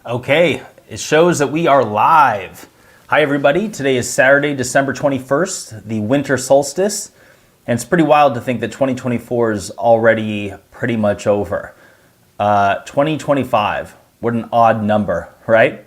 Okay, it shows that we are live. Hi everybody, today is Saturday, December 21st, the winter solstice, and it's pretty wild to think that 2024 is already pretty much over. 2025, what an odd number, right?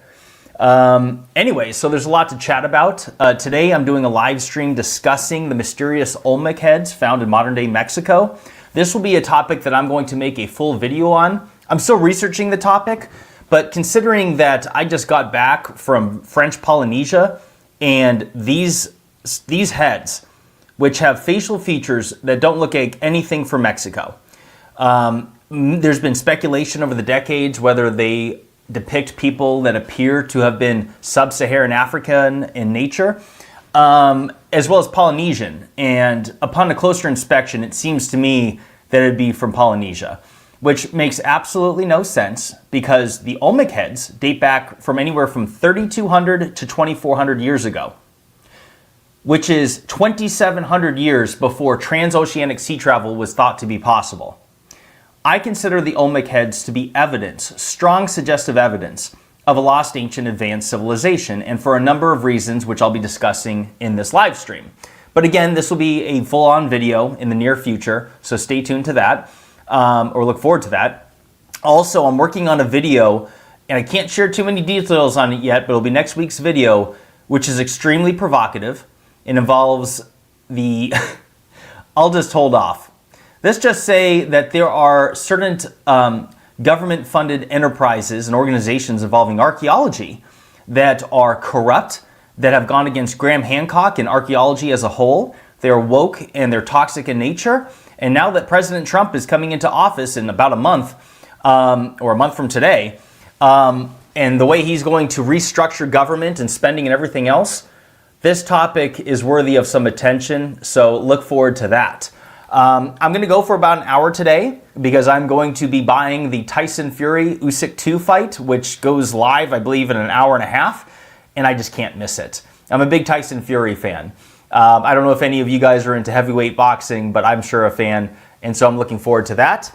Anyway, so there's a lot to chat about. Today I'm doing a live stream discussing the mysterious Olmec heads found in modern day Mexico. This will be a topic that I'm going to make a full video on. I'm still researching the topic, but considering that I just got back from French Polynesia and these heads, which have facial features that don't look like anything from Mexico, there's been speculation over the decades whether they depict people that appear to have been sub-Saharan African in nature, as well as Polynesian. And upon a closer inspection, it seems to me that it'd be from Polynesia, which makes absolutely no sense because the Olmec heads date back from anywhere from 3,200 to 2,400 years ago, which is 2,700 years before transoceanic sea travel was thought to be possible. I consider the Olmec heads to be evidence, strong suggestive evidence, of a lost ancient advanced civilization, and for a number of reasons which I'll be discussing in this live stream. But again, this will be a full-on video in the near future, so stay tuned to that. Or look forward to that. Also, I'm working on a video, and I can't share too many details on it yet, but it'll be next week's video, which is extremely provocative. It involves the... I'll just hold off. Let's just say that there are certain government-funded enterprises and organizations involving archaeology that are corrupt, that have gone against Graham Hancock and archaeology as a whole. They're woke and they're toxic in nature. And now that President Trump is coming into office in about a month, or a month from today, and the way he's going to restructure government and spending and everything else, this topic is worthy of some attention, so look forward to that. I'm going to go for about an hour today because I'm going to be buying the Tyson Fury Usyk 2 fight, which goes live, I believe, in an hour and a half, and I just can't miss it. I'm a big Tyson Fury fan. I don't know if any of you guys are into heavyweight boxing, but I'm sure a fan, and so I'm looking forward to that.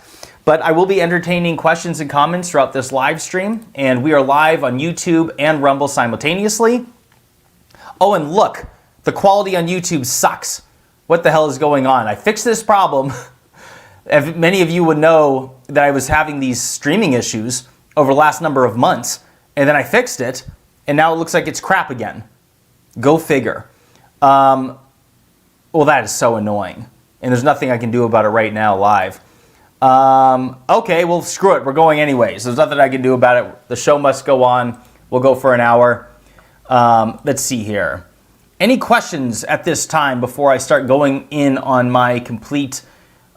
But I will be entertaining questions and comments throughout this live stream, and we are live on YouTube and Rumble simultaneously. Oh, and look, the quality on YouTube sucks. What the hell is going on? I fixed this problem. Many of you would know that I was having these streaming issues over the last number of months, and then I fixed it, and now it looks like it's crap again. Go figure. Well, that is so annoying, and there's nothing I can do about it right now live. Okay, well, screw it. We're going anyways. There's nothing I can do about it. The show must go on. We'll go for an hour. Let's see here. Any questions at this time before I start going in on my complete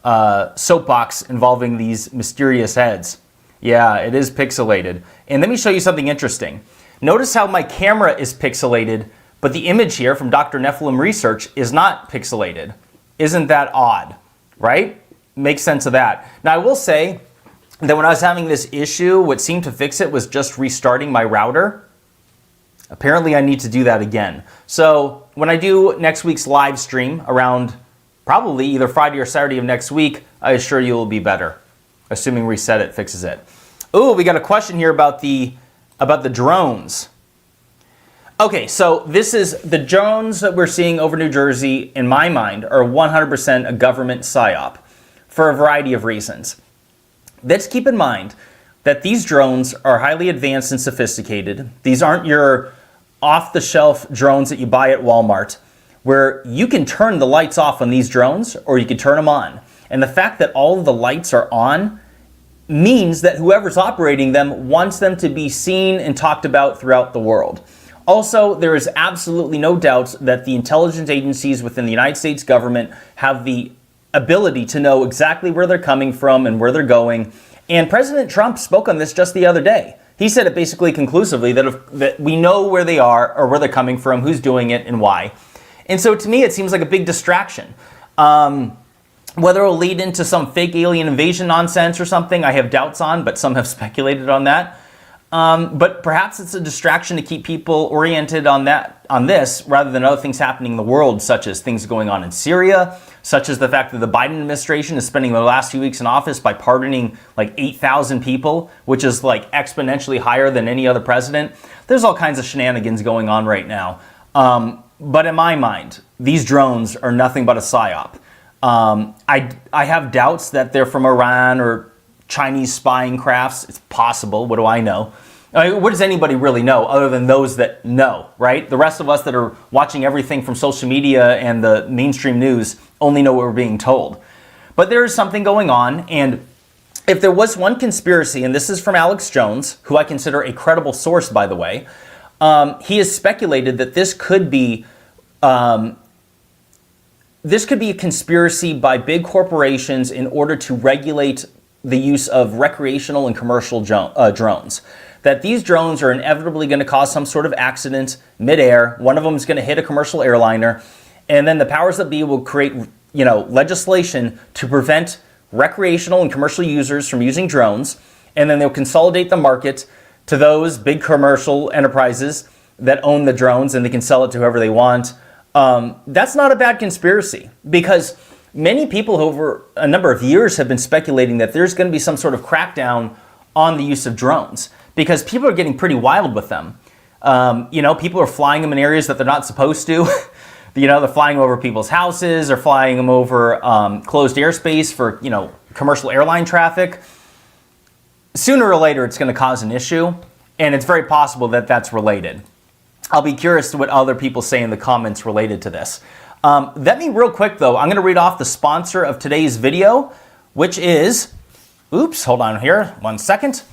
soapbox involving these mysterious heads? Yeah, it is pixelated. And let me show you something interesting. Notice how my camera is pixelated, but the image here from Dr. Nephilim Research is not pixelated. Isn't that odd, right? Makes sense of that. Now, I will say that when I was having this issue, what seemed to fix it was just restarting my router. Apparently, I need to do that again. So when I do next week's live stream around probably either Friday or Saturday of next week, I assure you it will be better, assuming Reset It fixes it. Ooh, we got a question here about the drones. Okay, so this is the drones that we're seeing over New Jersey, in my mind, are 100% a government psyop for a variety of reasons. Let's keep in mind that these drones are highly advanced and sophisticated. These aren't your off-the-shelf drones that you buy at Walmart, where you can turn the lights off on these drones or you can turn them on. And the fact that all of the lights are on means that whoever's operating them wants them to be seen and talked about throughout the world. Also, there is absolutely no doubt that the intelligence agencies within the United States government have the ability to know exactly where they're coming from and where they're going. And President Trump spoke on this just the other day. He said it basically conclusively that we know where they are or where they're coming from, who's doing it, and why. And so to me, it seems like a big distraction. Whether it will lead into some fake alien invasion nonsense or something, I have doubts on, but some have speculated on that. But perhaps it's a distraction to keep people oriented on this rather than other things happening in the world, such as things going on in Syria, such as the fact that the Biden administration is spending the last few weeks in office by pardoning like 8,000 people, which is like exponentially higher than any other president. There's all kinds of shenanigans going on right now. But in my mind, these drones are nothing but a psyop. I have doubts that they're from Iran or Chinese spying crafts. It's possible. What do I know? I mean, what does anybody really know other than those that know, right? The rest of us that are watching everything from social media and the mainstream news only know what we're being told. But there is something going on, and if there was one conspiracy, and this is from Alex Jones, who I consider a credible source, by the way, he has speculated that this could be a conspiracy by big corporations in order to regulate the use of recreational and commercial drones. That these drones are inevitably going to cause some sort of accident midair. One of them is going to hit a commercial airliner, and then the powers that be will create, legislation to prevent recreational and commercial users from using drones, and then they'll consolidate the market to those big commercial enterprises that own the drones, and they can sell it to whoever they want. That's not a bad conspiracy, because many people over a number of years have been speculating that there's going to be some sort of crackdown on the use of drones, because people are getting pretty wild with them. People are flying them in areas that they're not supposed to. They're flying over people's houses, or flying them over closed airspace for, commercial airline traffic. Sooner or later, it's going to cause an issue, and it's very possible that that's related. I'll be curious to what other people say in the comments related to this. Let me real quick, though, I'm going to read off the sponsor of today's video, which is, hold on here, 1 second,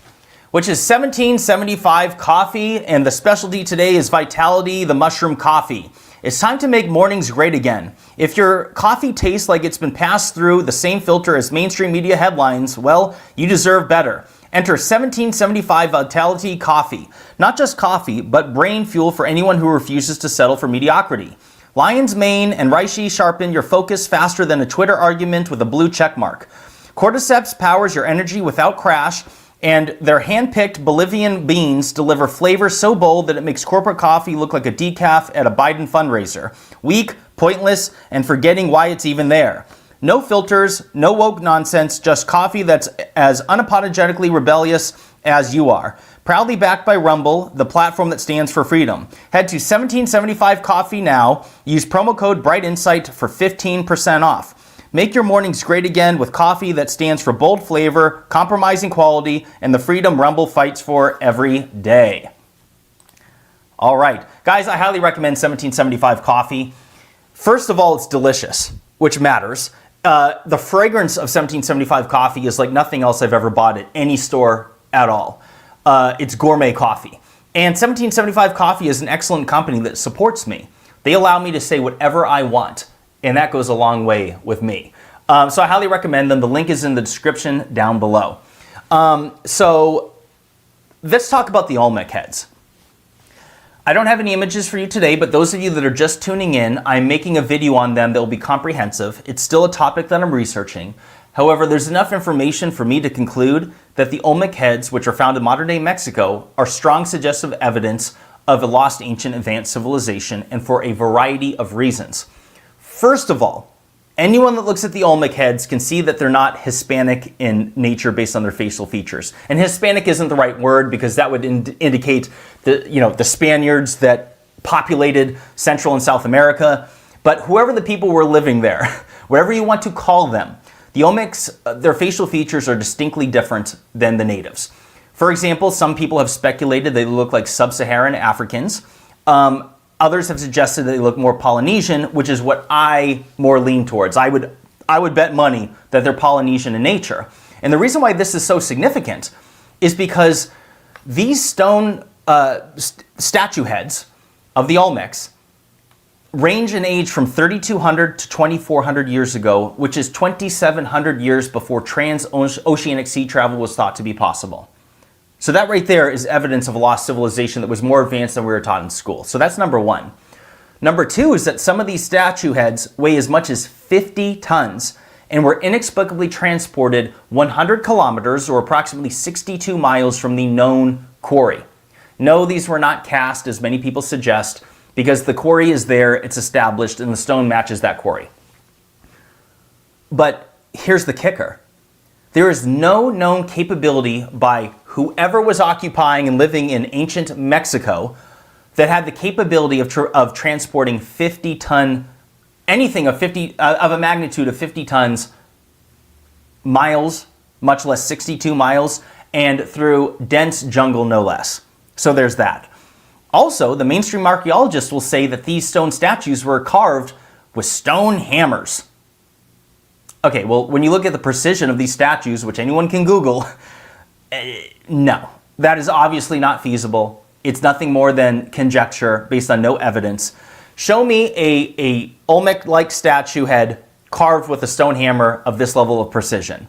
which is 1775 Coffee, and the specialty today is Vitality, the mushroom coffee. It's time to make mornings great again. If your coffee tastes like it's been passed through the same filter as mainstream media headlines, well, you deserve better. Enter 1775 Vitality Coffee. Not just coffee, but brain fuel for anyone who refuses to settle for mediocrity. Lion's mane and reishi sharpen your focus faster than a Twitter argument with a blue check mark. Cordyceps powers your energy without crash, and their hand-picked Bolivian beans deliver flavor so bold that it makes corporate coffee look like a decaf at a Biden fundraiser. Weak, pointless, and forgetting why it's even there. No filters, no woke nonsense, just coffee that's as unapologetically rebellious as you are. Proudly backed by Rumble, the platform that stands for freedom. Head to 1775 Coffee now. Use promo code BrightInsight for 15% off. Make your mornings great again with coffee that stands for bold flavor, compromising quality, and the freedom Rumble fights for every day. All right, guys, I highly recommend 1775 Coffee. First of all, it's delicious, which matters. The fragrance of 1775 Coffee is like nothing else I've ever bought at any store at all. It's gourmet coffee. And 1775 Coffee is an excellent company that supports me. They allow me to say whatever I want, and that goes a long way with me. So I highly recommend them. The link is in the description down below. So let's talk about the Olmec heads. I don't have any images for you today, but those of you that are just tuning in, I'm making a video on them that will be comprehensive. It's still a topic that I'm researching. However, there's enough information for me to conclude that the Olmec heads, which are found in modern-day Mexico, are strong suggestive evidence of a lost ancient advanced civilization, and for a variety of reasons. First of all, anyone that looks at the Olmec heads can see that they're not Hispanic in nature based on their facial features. And Hispanic isn't the right word, because that would indicate the Spaniards that populated Central and South America. But whoever the people were living there, whatever you want to call them, the Olmecs, their facial features are distinctly different than the natives. For example, some people have speculated they look like sub-Saharan Africans. Others have suggested that they look more Polynesian, which is what I more lean towards. I would bet money that they're Polynesian in nature. And the reason why this is so significant is because these stone statue heads of the Olmecs range in age from 3,200 to 2,400 years ago, which is 2,700 years before transoceanic sea travel was thought to be possible. So that right there is evidence of a lost civilization that was more advanced than we were taught in school. So that's number one. Number two is that some of these statue heads weigh as much as 50 tons and were inexplicably transported 100 kilometers, or approximately 62 miles, from the known quarry. No, these were not cast as many people suggest, because the quarry is there, it's established, and the stone matches that quarry. But here's the kicker. There is no known capability by whoever was occupying and living in ancient Mexico that had the capability of transporting 50-ton, anything of a magnitude of 50 tons, miles, much less 62 miles, and through dense jungle no less. So there's that. Also, the mainstream archaeologists will say that these stone statues were carved with stone hammers. Okay, well, when you look at the precision of these statues, which anyone can Google, no, that is obviously not feasible. It's nothing more than conjecture based on no evidence. Show me a Olmec-like statue head carved with a stone hammer of this level of precision.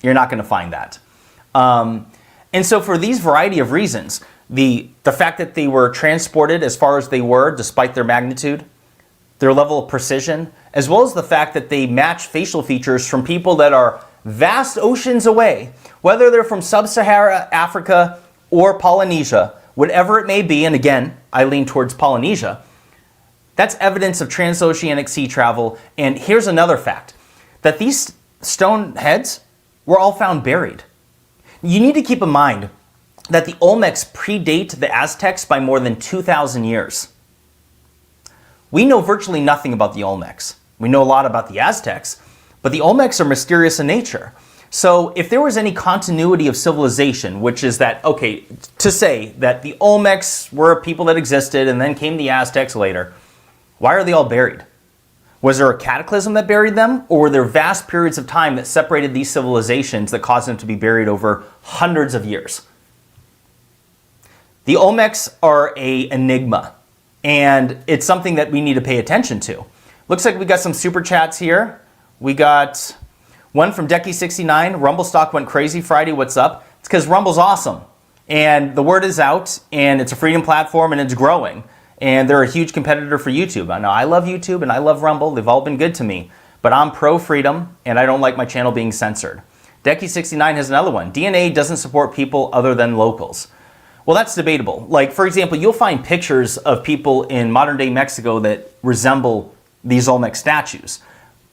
You're not going to find that. And so for these variety of reasons, the fact that they were transported as far as they were, despite their magnitude, their level of precision, as well as the fact that they match facial features from people that are vast oceans away, whether they're from sub-Saharan Africa or Polynesia, whatever it may be, and again, I lean towards Polynesia, that's evidence of transoceanic sea travel. And here's another fact, that these stone heads were all found buried. You need to keep in mind that the Olmecs predate the Aztecs by more than 2,000 years. We know virtually nothing about the Olmecs. We know a lot about the Aztecs, but the Olmecs are mysterious in nature. So if there was any continuity of civilization, which is that, okay, to say that the Olmecs were people that existed and then came the Aztecs later, why are they all buried? Was there a cataclysm that buried them, or were there vast periods of time that separated these civilizations that caused them to be buried over hundreds of years? The Olmecs are an enigma, and it's something that we need to pay attention to. Looks like we got some super chats here. We got one from Decky69. Rumble stock went crazy Friday. What's up? It's because Rumble's awesome, and the word is out, and it's a freedom platform, and it's growing. And they're a huge competitor for YouTube. I know I love YouTube and I love Rumble. They've all been good to me. But I'm pro-freedom and I don't like my channel being censored. Decky69 has another one. DNA doesn't support people other than locals. Well, that's debatable. Like, for example, you'll find pictures of people in modern-day Mexico that resemble these Olmec statues.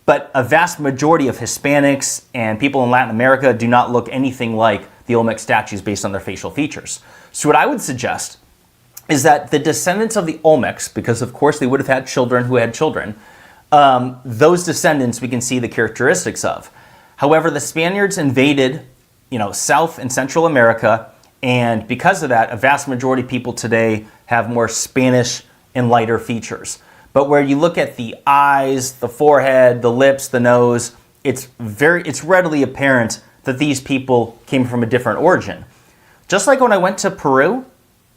But a vast majority of Hispanics and people in Latin America do not look anything like the Olmec statues based on their facial features. So what I would suggest is that the descendants of the Olmecs, because of course they would have had children who had children, those descendants we can see the characteristics of. However, the Spaniards invaded, South and Central America, and because of that, a vast majority of people today have more Spanish and lighter features. But where you look at the eyes, the forehead, the lips, the nose, it's readily apparent that these people came from a different origin. Just like when I went to Peru,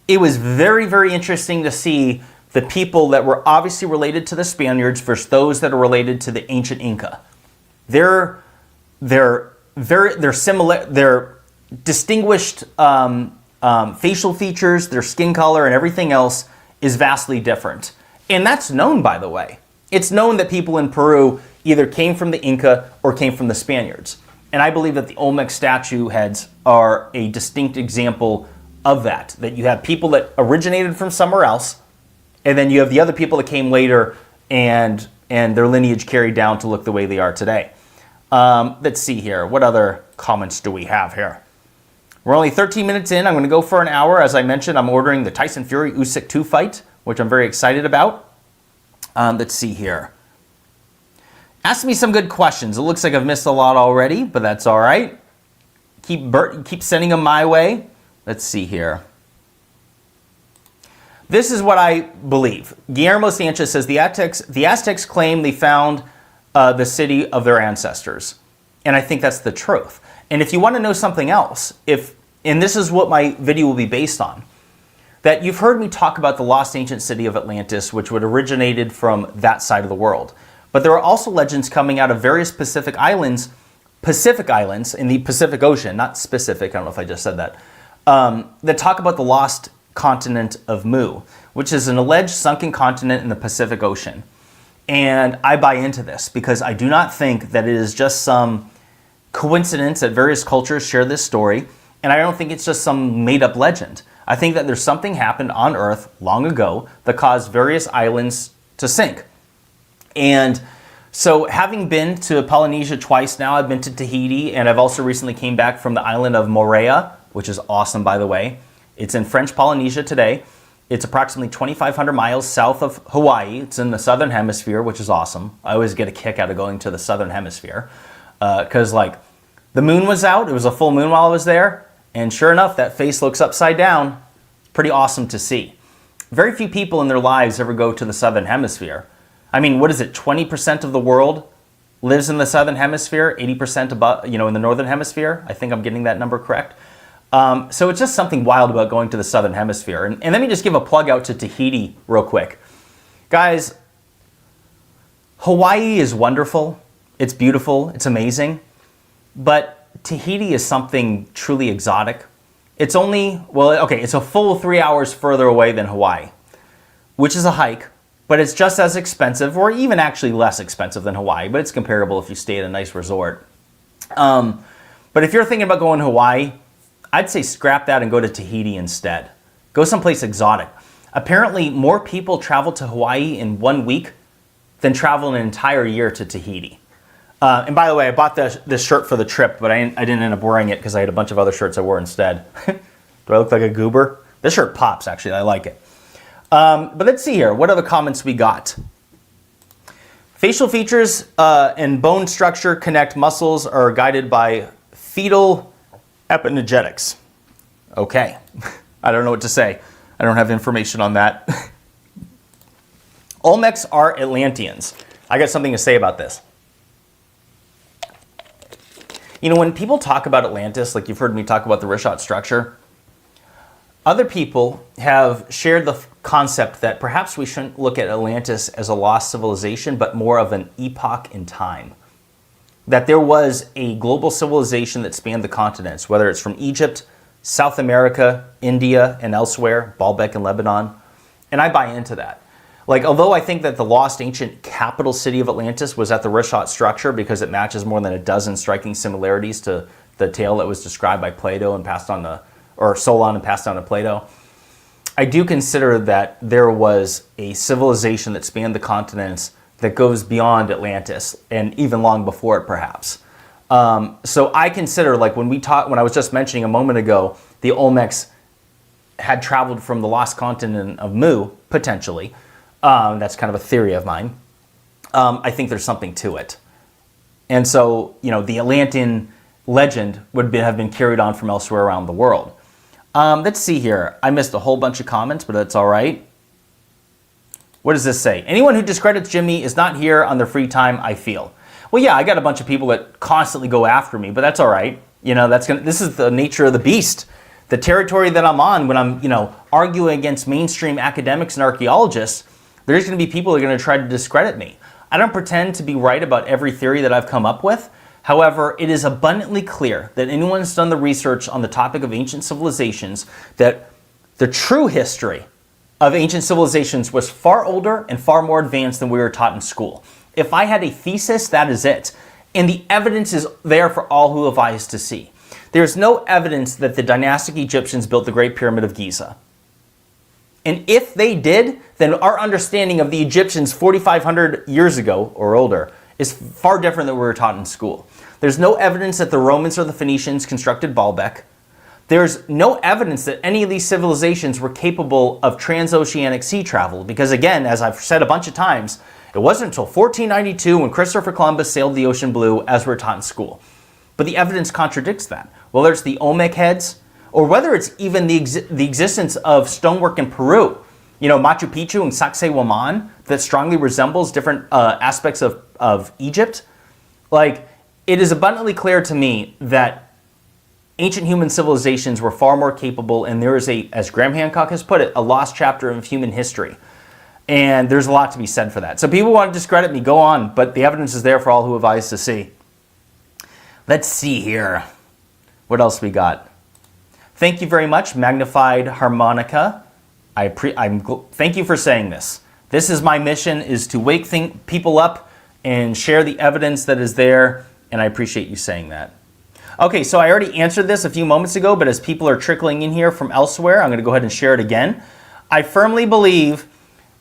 it was very, very interesting to see the people that were obviously related to the Spaniards versus those that are related to the ancient Inca. They're similar. Their distinguished facial features, their skin color, and everything else is vastly different. And that's known, by the way. It's known that people in Peru either came from the Inca or came from the Spaniards. And I believe that the Olmec statue heads are a distinct example of that you have people that originated from somewhere else, and then you have the other people that came later and their lineage carried down to look the way they are today. Let's see here. What other comments do we have here? We're only 13 minutes in. I'm going to go for an hour. As I mentioned, I'm ordering the Tyson Fury Usyk 2 fight, which I'm very excited about. Let's see here. Ask me some good questions. It looks like I've missed a lot already, but that's all right. Keep sending them my way. Let's see here. This is what I believe. Guillermo Sanchez says the Aztecs claim they found the city of their ancestors. And I think that's the truth. And if you want to know something else, and this is what my video will be based on, that you've heard me talk about the lost ancient city of Atlantis, which would originated from that side of the world. But there are also legends coming out of various Pacific islands in the Pacific Ocean, not specific, I don't know if I just said that, that talk about the lost continent of Mu, which is an alleged sunken continent in the Pacific Ocean. And I buy into this because I do not think that it is just some coincidence that various cultures share this story. And I don't think it's just some made-up legend. I think that there's something happened on Earth long ago that caused various islands to sink. And so having been to Polynesia twice now, I've been to Tahiti, and I've also recently came back from the island of Moorea, which is awesome, by the way. It's in French Polynesia today. It's approximately 2,500 miles south of Hawaii. It's in the southern hemisphere, which is awesome. I always get a kick out of going to the southern hemisphere because like the moon was out. It was a full moon while I was there. And sure enough, that face looks upside down. Pretty awesome to see. Very few people in their lives ever go to the southern hemisphere. I mean, what is it? 20% of the world lives in the southern hemisphere, 80% above, in the northern hemisphere. I think I'm getting that number correct. So it's just something wild about going to the southern hemisphere. And let me just give a plug out to Tahiti real quick. Guys, Hawaii is wonderful. It's beautiful. It's amazing. But Tahiti is something truly exotic. It's only, it's a full 3 hours further away than Hawaii, which is a hike, but it's just as expensive, or even actually less expensive than Hawaii, but it's comparable if you stay at a nice resort. But if you're thinking about going to Hawaii, I'd say scrap that and go to Tahiti instead. Go someplace exotic. Apparently, more people travel to Hawaii in 1 week than travel an entire year to Tahiti. And by the way, I bought this shirt for the trip, but I didn't end up wearing it because I had a bunch of other shirts I wore instead. Do I look like a goober? This shirt pops, actually. I like it. But let's see here. What other comments we got? Facial features and bone structure connect muscles are guided by fetal epigenetics. Okay. I don't know what to say. I don't have information on that. Olmecs are Atlanteans. I got something to say about this. When people talk about Atlantis, like you've heard me talk about the Richat structure, other people have shared the concept that perhaps we shouldn't look at Atlantis as a lost civilization, but more of an epoch in time. That there was a global civilization that spanned the continents, whether it's from Egypt, South America, India, and elsewhere, Baalbek and Lebanon. And I buy into that. Like, although I think that the lost ancient capital city of Atlantis was at the Richat structure because it matches more than a dozen striking similarities to the tale that was described by Plato and passed on to, or Solon and passed on to Plato, I do consider that there was a civilization that spanned the continents that goes beyond Atlantis and even long before it, perhaps. So I consider, like when I was just mentioning a moment ago, the Olmecs had traveled from the lost continent of Mu, potentially. That's kind of a theory of mine. I think there's something to it. And so, the Atlantean legend would have been carried on from elsewhere around the world. Let's see here. I missed a whole bunch of comments, but that's all right. What does this say? Anyone who discredits Jimmy is not here on their free time, I feel. Well, yeah, I got a bunch of people that constantly go after me, but that's all right. This is the nature of the beast. The territory that I'm on when I'm, arguing against mainstream academics and archaeologists, there's going to be people that are going to try to discredit me. I don't pretend to be right about every theory that I've come up with. However, it is abundantly clear that anyone who's done the research on the topic of ancient civilizations, that the true history of ancient civilizations was far older and far more advanced than we were taught in school. If I had a thesis, that is it. And the evidence is there for all who have eyes to see. There's no evidence that the dynastic Egyptians built the Great Pyramid of Giza. And if they did, then our understanding of the Egyptians 4,500 years ago or older is far different than we were taught in school. There's no evidence that the Romans or the Phoenicians constructed Baalbek. There's no evidence that any of these civilizations were capable of transoceanic sea travel because, again, as I've said a bunch of times, it wasn't until 1492 when Christopher Columbus sailed the ocean blue as we're taught in school. But the evidence contradicts that. Whether it's the Olmec heads or whether it's even the existence of stonework in Peru, Machu Picchu and Sacsayhuaman that strongly resembles different aspects of Egypt. Like, it is abundantly clear to me that ancient human civilizations were far more capable, and there is as Graham Hancock has put it, a lost chapter of human history. And there's a lot to be said for that. So people want to discredit me, go on, but the evidence is there for all who have eyes to see. Let's see here. What else we got? Thank you very much, Magnified Harmonica. Thank you for saying this. This is my mission, is to wake people up and share the evidence that is there, and I appreciate you saying that. Okay, so I already answered this a few moments ago, but as people are trickling in here from elsewhere, I'm going to go ahead and share it again. I firmly believe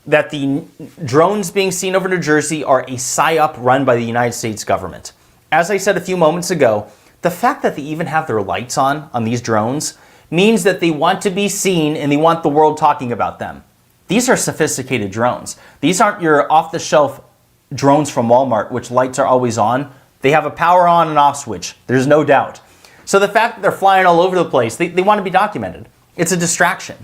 that the drones being seen over New Jersey are a psyop run by the United States government. As I said a few moments ago, the fact that they even have their lights on these drones means that they want to be seen and they want the world talking about them. These are sophisticated drones. These aren't your off-the-shelf drones from Walmart, which lights are always on. They have a power on and off switch. There's no doubt. So the fact that they're flying all over the place, they want to be documented. It's a distraction.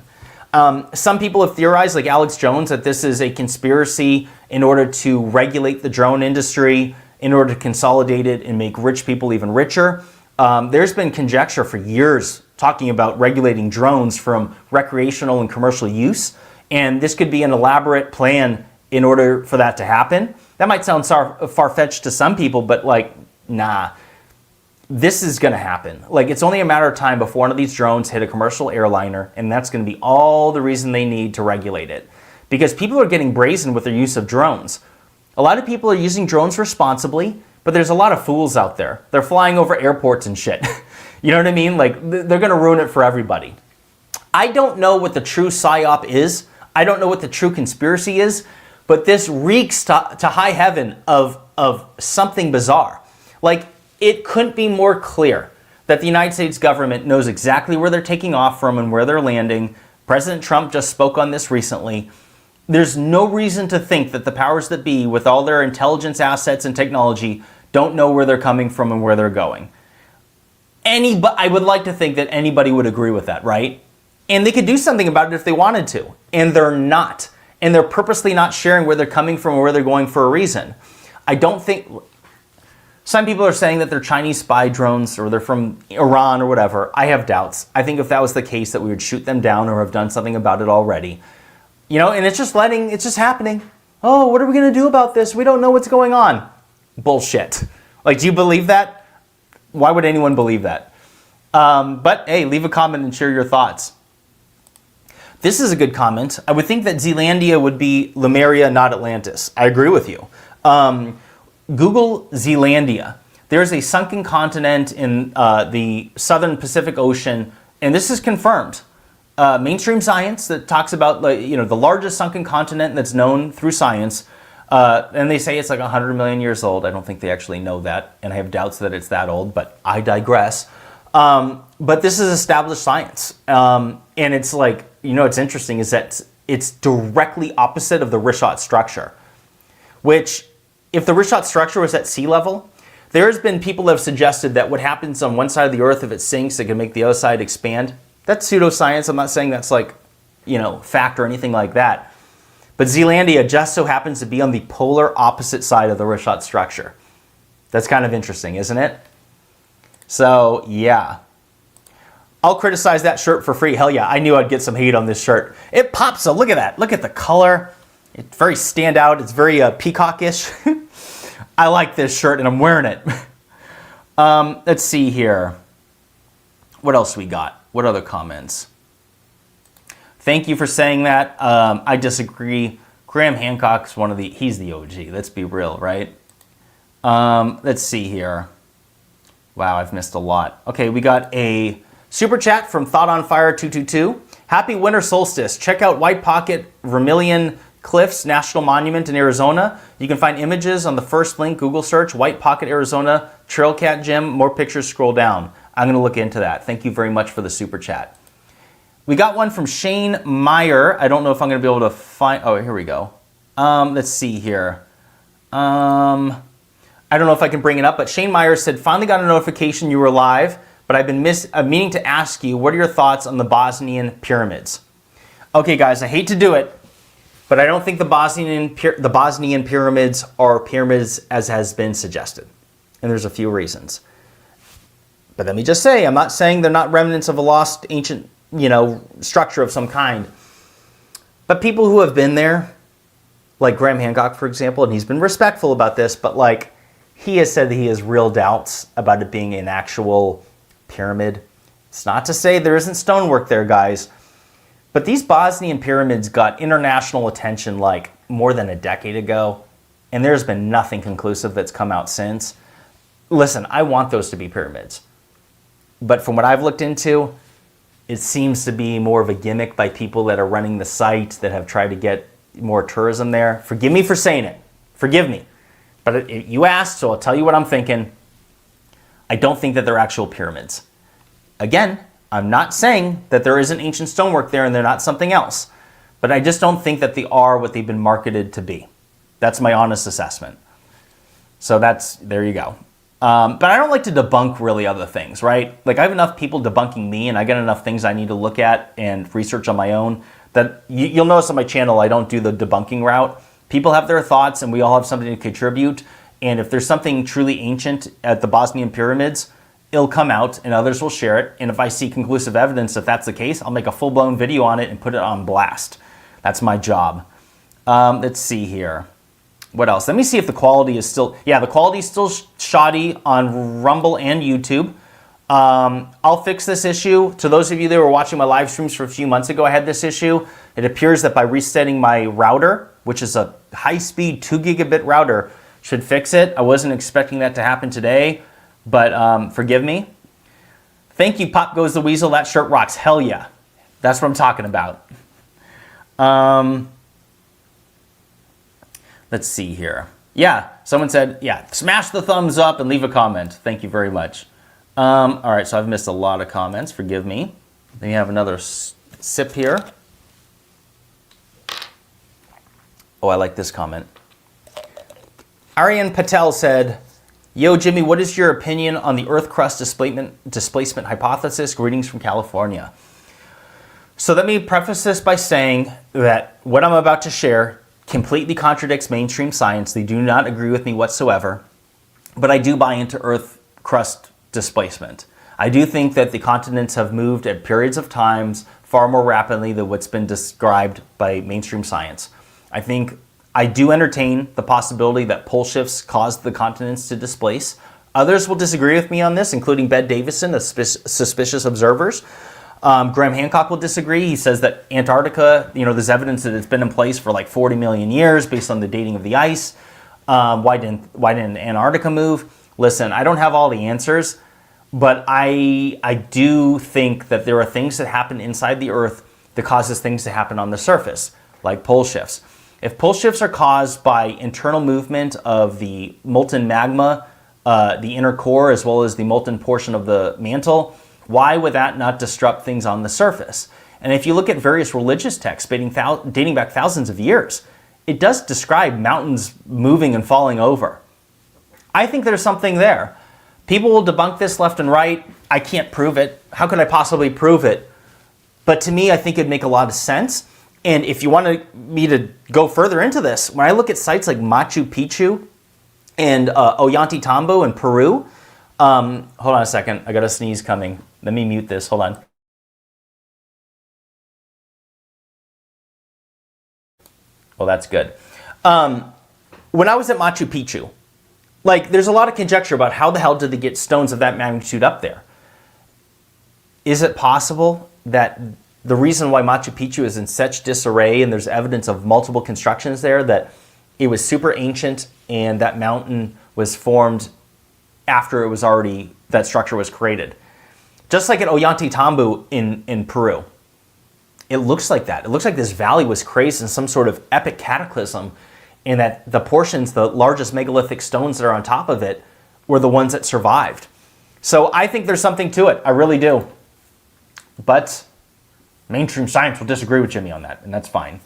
Some people have theorized, like Alex Jones, that this is a conspiracy in order to regulate the drone industry, in order to consolidate it and make rich people even richer. There's been conjecture for years talking about regulating drones from recreational and commercial use, and this could be an elaborate plan in order for that to happen. That might sound far-fetched to some people, but like, nah, this is gonna happen. Like, it's only a matter of time before one of these drones hit a commercial airliner, and that's gonna be all the reason they need to regulate it. Because people are getting brazen with their use of drones. A lot of people are using drones responsibly, but there's a lot of fools out there. They're flying over airports and shit. You know what I mean? Like, they're gonna ruin it for everybody. I don't know what the true psyop is. I don't know what the true conspiracy is, but this reeks to high heaven of something bizarre. Like, it couldn't be more clear that the United States government knows exactly where they're taking off from and where they're landing. President Trump just spoke on this recently. There's no reason to think that the powers that be, with all their intelligence assets and technology, don't know where they're coming from and where they're going. I would like to think that anybody would agree with that, right? And they could do something about it if they wanted to, and they're not. And they're purposely not sharing where they're coming from or where they're going for a reason. I don't think... Some people are saying that they're Chinese spy drones or they're from Iran or whatever. I have doubts. I think if that was the case, that we would shoot them down or have done something about it already. You know, and it's just happening. Oh, what are we going to do about this? We don't know what's going on. Bullshit. Like, do you believe that? Why would anyone believe that? But hey, leave a comment and share your thoughts. This is a good comment. I would think that Zealandia would be Lemuria, not Atlantis. I agree with you. Google Zealandia. There's a sunken continent in the southern Pacific Ocean, and this is confirmed. Mainstream science that talks about, the largest sunken continent that's known through science, and they say it's like 100 million years old. I don't think they actually know that, and I have doubts that it's that old, but I digress. But this is established science, and it's like, what's interesting is that it's directly opposite of the Richat structure, which, if the Richat structure was at sea level, there's been people that have suggested that what happens on one side of the Earth, if it sinks, it can make the other side expand. That's pseudoscience. I'm not saying that's like, fact or anything like that. But Zealandia just so happens to be on the polar opposite side of the Richat structure. That's kind of interesting, isn't it? So, yeah. I'll criticize that shirt for free. Hell yeah, I knew I'd get some hate on this shirt. It pops, so look at that. Look at the color. It's very standout. It's very peacockish. I like this shirt and I'm wearing it. Let's see here. What else we got? What other comments? Thank you for saying that. I disagree. Graham Hancock's he's the OG. Let's be real, right? Let's see here. Wow, I've missed a lot. Okay, we got a super chat from Thought on Fire 222. Happy winter solstice. Check out White Pocket Vermilion Cliffs National Monument in Arizona. You can find images on the first link. Google search White Pocket, Arizona, Trail Cat Gym. More pictures, scroll down. I'm going to look into that. Thank you very much for the super chat. We got one from Shane Meyer. I don't know if I'm going to be able to find... Oh, here we go. Let's see here. I don't know if I can bring it up, but Shane Meyer said, finally got a notification you were live, but I've been meaning to ask you, what are your thoughts on the Bosnian pyramids? Okay, guys, I hate to do it, but I don't think the Bosnian pyramids are pyramids as has been suggested. And there's a few reasons. But let me just say, I'm not saying they're not remnants of a lost ancient, structure of some kind. But people who have been there, like Graham Hancock, for example, and he's been respectful about this, but like he has said that he has real doubts about it being an actual pyramid. It's not to say there isn't stonework there, guys. But these Bosnian pyramids got international attention like more than a decade ago, and there's been nothing conclusive that's come out since. Listen, I want those to be pyramids. But from what I've looked into, it seems to be more of a gimmick by people that are running the site that have tried to get more tourism there. Forgive me for saying it. Forgive me. But you asked, so I'll tell you what I'm thinking. I don't think that they're actual pyramids. Again, I'm not saying that there isn't ancient stonework there and they're not something else. But I just don't think that they are what they've been marketed to be. That's my honest assessment. So there you go. But I don't like to debunk really other things, right? Like I have enough people debunking me and I get enough things I need to look at and research on my own that you'll notice on my channel I don't do the debunking route. People have their thoughts and we all have something to contribute. And if there's something truly ancient at the Bosnian pyramids, it'll come out and others will share it. And if I see conclusive evidence that that's the case, I'll make a full-blown video on it and put it on blast. That's my job. Let's see here. What else? Let me see if the quality is still... Yeah, the quality is still shoddy on Rumble and YouTube. I'll fix this issue. To those of you that were watching my live streams for a few months ago, I had this issue. It appears that by resetting my router, which is a high-speed 2 gigabit router, should fix it. I wasn't expecting that to happen today, but forgive me. Thank you, Pop Goes the Weasel. That shirt rocks. Hell yeah. That's what I'm talking about. Let's see here. Yeah, someone said, yeah, smash the thumbs up and leave a comment. Thank you very much. All right, so I've missed a lot of comments. Forgive me. Then you have another sip here. Oh, I like this comment. Aryan Patel said, yo, Jimmy, what is your opinion on the Earth crust displacement hypothesis? Greetings from California. So let me preface this by saying that what I'm about to share completely contradicts mainstream science. They do not agree with me whatsoever, but I do buy into Earth crust displacement. I do think that the continents have moved at periods of times far more rapidly than what's been described by mainstream science. I do entertain the possibility that pole shifts caused the continents to displace. Others will disagree with me on this, including Ben Davison, of Suspicious Observers. Graham Hancock will disagree. He says that Antarctica, there's evidence that it's been in place for like 40 million years based on the dating of the ice. Why didn't Antarctica move? Listen, I don't have all the answers, but I do think that there are things that happen inside the Earth that causes things to happen on the surface, like pole shifts. If pole shifts are caused by internal movement of the molten magma, the inner core, as well as the molten portion of the mantle, why would that not disrupt things on the surface? And if you look at various religious texts dating back thousands of years, it does describe mountains moving and falling over. I think there's something there. People will debunk this left and right. I can't prove it. How could I possibly prove it? But to me, I think it'd make a lot of sense. And if you want me to go further into this, when I look at sites like Machu Picchu and Ollantaytambo in Peru, hold on a second. I got a sneeze coming. Let me mute this. Hold on. Well, that's good. When I was at Machu Picchu, there's a lot of conjecture about how the hell did they get stones of that magnitude up there? Is it possible that the reason why Machu Picchu is in such disarray and there's evidence of multiple constructions there, that it was super ancient and that mountain was formed after it was already, that structure was created? Just like at Ollantaytambo in Peru. It looks like that. It looks like this valley was created in some sort of epic cataclysm, and that the portions, the largest megalithic stones that are on top of it, were the ones that survived. So I think there's something to it. I really do. But mainstream science will disagree with Jimmy on that, and that's fine.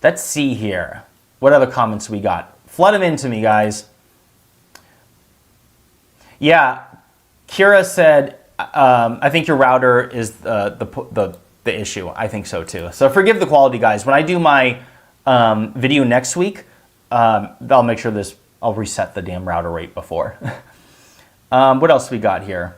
Let's see here. What other comments we got? Flood them into me, guys. Yeah, Kira said, I think your router is the issue. I think so too. So forgive the quality, guys. When I do my video next week, I'll make sure I'll reset the damn router rate before. What else we got here?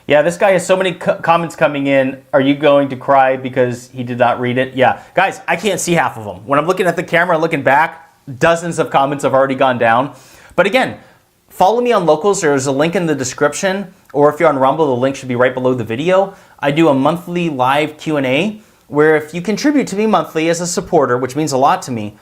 Yeah, this guy has so many comments coming in. Are you going to cry because he did not read it? Yeah, guys, I can't see half of them. When I'm looking at the camera, looking back, dozens of comments have already gone down. But again, follow me on Locals. There's a link in the description, or if you're on Rumble, the link should be right below the video. I do a monthly live Q&A where if you contribute to me monthly as a supporter, which means a lot to me,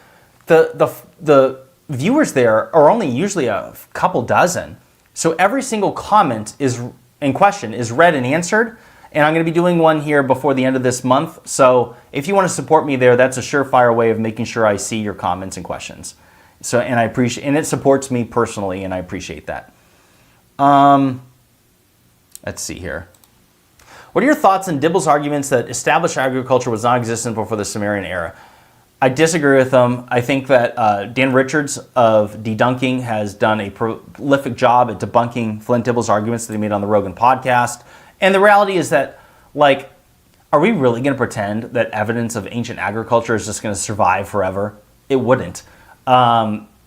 the viewers there are only usually a couple dozen. So every single comment is in question is read and answered. And I'm going to be doing one here before the end of this month. So if you want to support me there, that's a surefire way of making sure I see your comments and questions. So, and I appreciate, and it supports me personally, and I appreciate that. Let's see here. What are your thoughts on Dibble's arguments that established agriculture was non-existent before the Sumerian era? I disagree with them. I think that Dan Richards of Debunking has done a prolific job at debunking Flint Dibble's arguments that he made on the Rogan podcast. And the reality is that, like, are we really going to pretend that evidence of ancient agriculture is just going to survive forever? It wouldn't.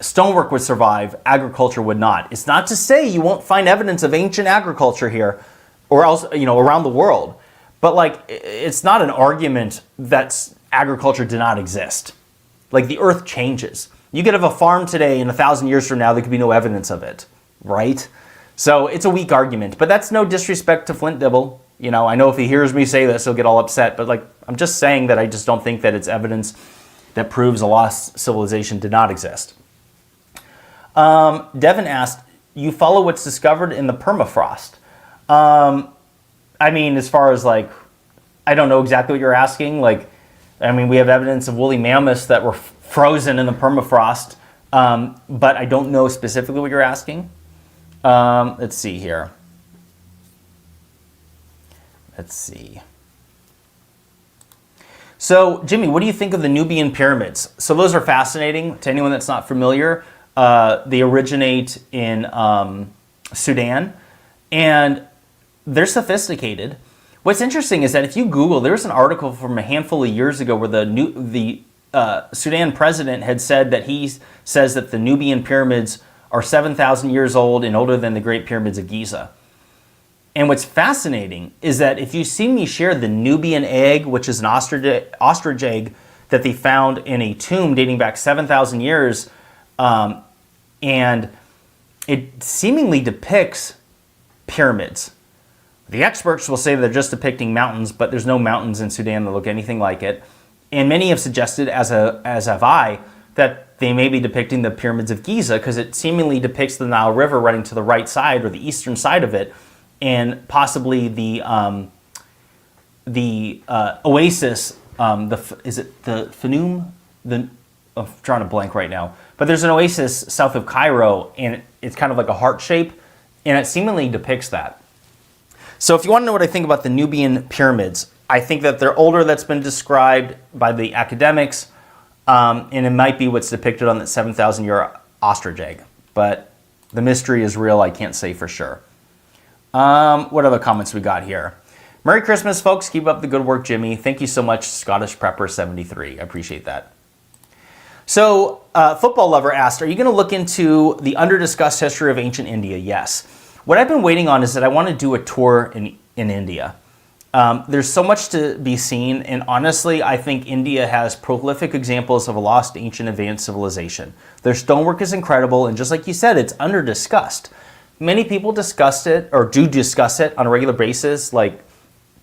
Stonework would survive, agriculture would not. It's not to say you won't find evidence of ancient agriculture here or else, you know, around the world. But, like, it's not an argument that agriculture did not exist. Like, the earth changes. You could have a farm today and 1,000 years from now, there could be no evidence of it, right? So it's a weak argument, but that's no disrespect to Flint Dibble. You know, I know if he hears me say this, he'll get all upset, but like, I'm just saying that I just don't think that it's evidence that proves a lost civilization did not exist. Devin asked, you follow what's discovered in the permafrost? I mean, as far as like, I don't know exactly what you're asking. Like, I mean, we have evidence of woolly mammoths that were frozen in the permafrost, but I don't know specifically what you're asking. Let's see here. Let's see. So, Jimmy, what do you think of the Nubian pyramids? So those are fascinating. To anyone that's not familiar, they originate in Sudan, and they're sophisticated. What's interesting is that if you Google, there's an article from a handful of years ago where the Sudan president had said that he says that the Nubian pyramids are 7,000 years old and older than the Great Pyramids of Giza. And what's fascinating is that if you see me share the Nubian egg, which is an ostrich egg that they found in a tomb dating back 7,000 years, and it seemingly depicts pyramids. The experts will say they're just depicting mountains, but there's no mountains in Sudan that look anything like it. And many have suggested, as have I, that they may be depicting the pyramids of Giza because it seemingly depicts the Nile River running to the right side or the eastern side of it, and possibly the oasis. Is it the Fanoum? I'm drawing a blank right now, but there's an oasis south of Cairo, and it's kind of like a heart shape, and it seemingly depicts that. So if you want to know what I think about the Nubian pyramids, I think that they're older. That's been described by the academics. And it might be what's depicted on that 7,000-year ostrich egg. But the mystery is real. I can't say for sure. What other comments we got here? Merry Christmas, folks. Keep up the good work, Jimmy. Thank you so much, Scottish Prepper 73. I appreciate that. So, Football Lover asked, are you going to look into the under-discussed history of ancient India? Yes. What I've been waiting on is that I want to do a tour in India. There's so much to be seen, and honestly, I think India has prolific examples of a lost ancient advanced civilization. Their stonework is incredible, and just like you said, it's under-discussed. Many people discuss it, or do discuss it on a regular basis, like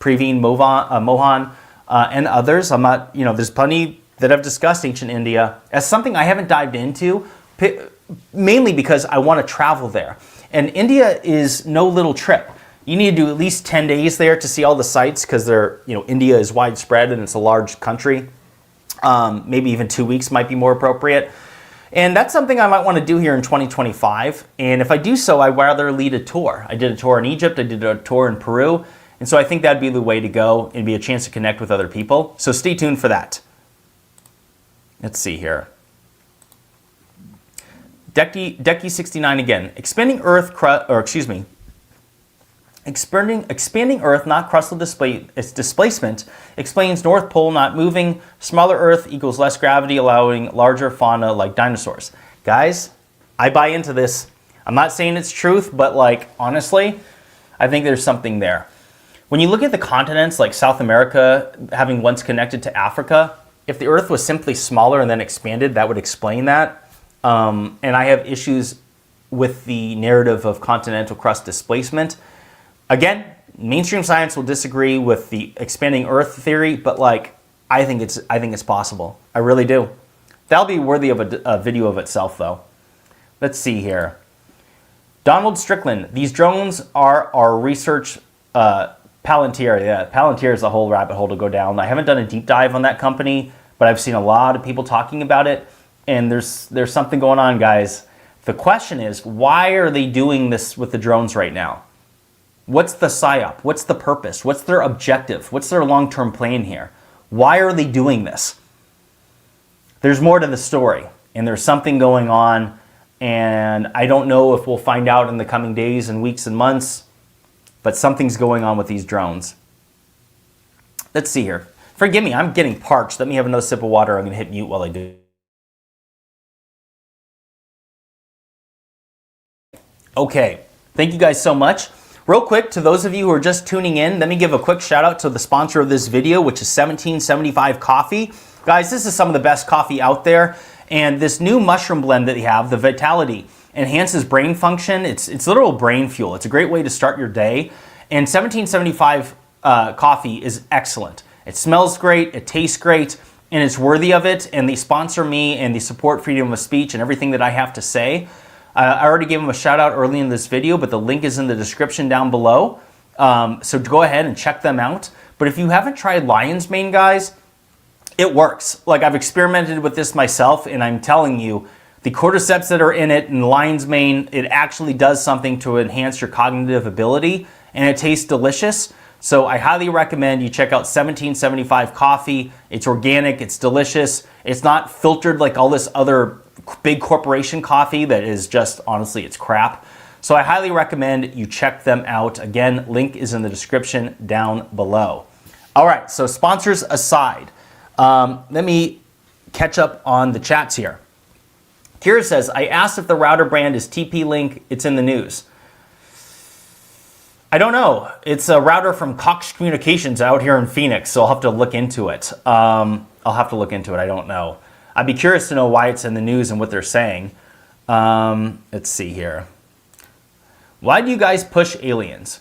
Praveen Mohan and others. I'm not, you know, there's plenty that have discussed ancient India as something I haven't dived into, mainly because I want to travel there. And India is no little trip. You need to do at least 10 days there to see all the sites because they're, you know, India is widespread and it's a large country. Maybe even 2 weeks might be more appropriate. And that's something I might want to do here in 2025. And if I do so, I'd rather lead a tour. I did a tour in Egypt. I did a tour in Peru. And so I think that'd be the way to go and be a chance to connect with other people. So stay tuned for that. Let's see here. Decky69 again. Expanding Earth, expanding Earth, not crustal displacement, explains North Pole not moving. Smaller Earth equals less gravity, allowing larger fauna like dinosaurs. Guys, I buy into this. I'm not saying it's truth, but like honestly, I think there's something there. When you look at the continents like South America having once connected to Africa, if the Earth was simply smaller and then expanded, that would explain that. And I have issues with the narrative of continental crust displacement. Again, mainstream science will disagree with the expanding Earth theory, but like I think it's possible. I really do. That'll be worthy of a video of itself, though. Let's see here. Donald Strickland, these drones are our research Palantir. Yeah, Palantir is a whole rabbit hole to go down. I haven't done a deep dive on that company, but I've seen a lot of people talking about it, and there's something going on, guys. The question is, why are they doing this with the drones right now? What's the psyop? What's the purpose? What's their objective? What's their long-term plan here? Why are they doing this? There's more to the story, and there's something going on, and I don't know if we'll find out in the coming days and weeks and months, but something's going on with these drones. Let's see here. Forgive me, I'm getting parched. Let me have another sip of water. I'm going to hit mute while I do. Okay, thank you guys so much. Real quick, to those of you who are just tuning in, let me give a quick shout out to the sponsor of this video, which is 1775 Coffee. Guys, this is some of the best coffee out there. And this new mushroom blend that they have, the Vitality, enhances brain function. It's literal brain fuel. It's a great way to start your day. And 1775 coffee is excellent. It smells great, it tastes great, and it's worthy of it. And they sponsor me and they support freedom of speech and everything that I have to say. I already gave them a shout out early in this video, but the link is in the description down below. So go ahead and check them out. But if you haven't tried lion's mane, guys, it works. Like, I've experimented with this myself, and I'm telling you, the cordyceps that are in it and lion's mane, it actually does something to enhance your cognitive ability, and it tastes delicious. So I highly recommend you check out 1775 Coffee. It's organic, it's delicious. It's not filtered like all this other big corporation coffee that is just, honestly, it's crap. So I highly recommend you check them out. Again, link is in the description down below. All right, so sponsors aside, let me catch up on the chats here. Kira says, I asked if the router brand is TP-Link. It's in the news. I don't know. It's a router from Cox Communications out here in Phoenix, so I'll have to look into it. I don't know. I'd be curious to know why it's in the news and what they're saying. Let's see here. Why do you guys push aliens?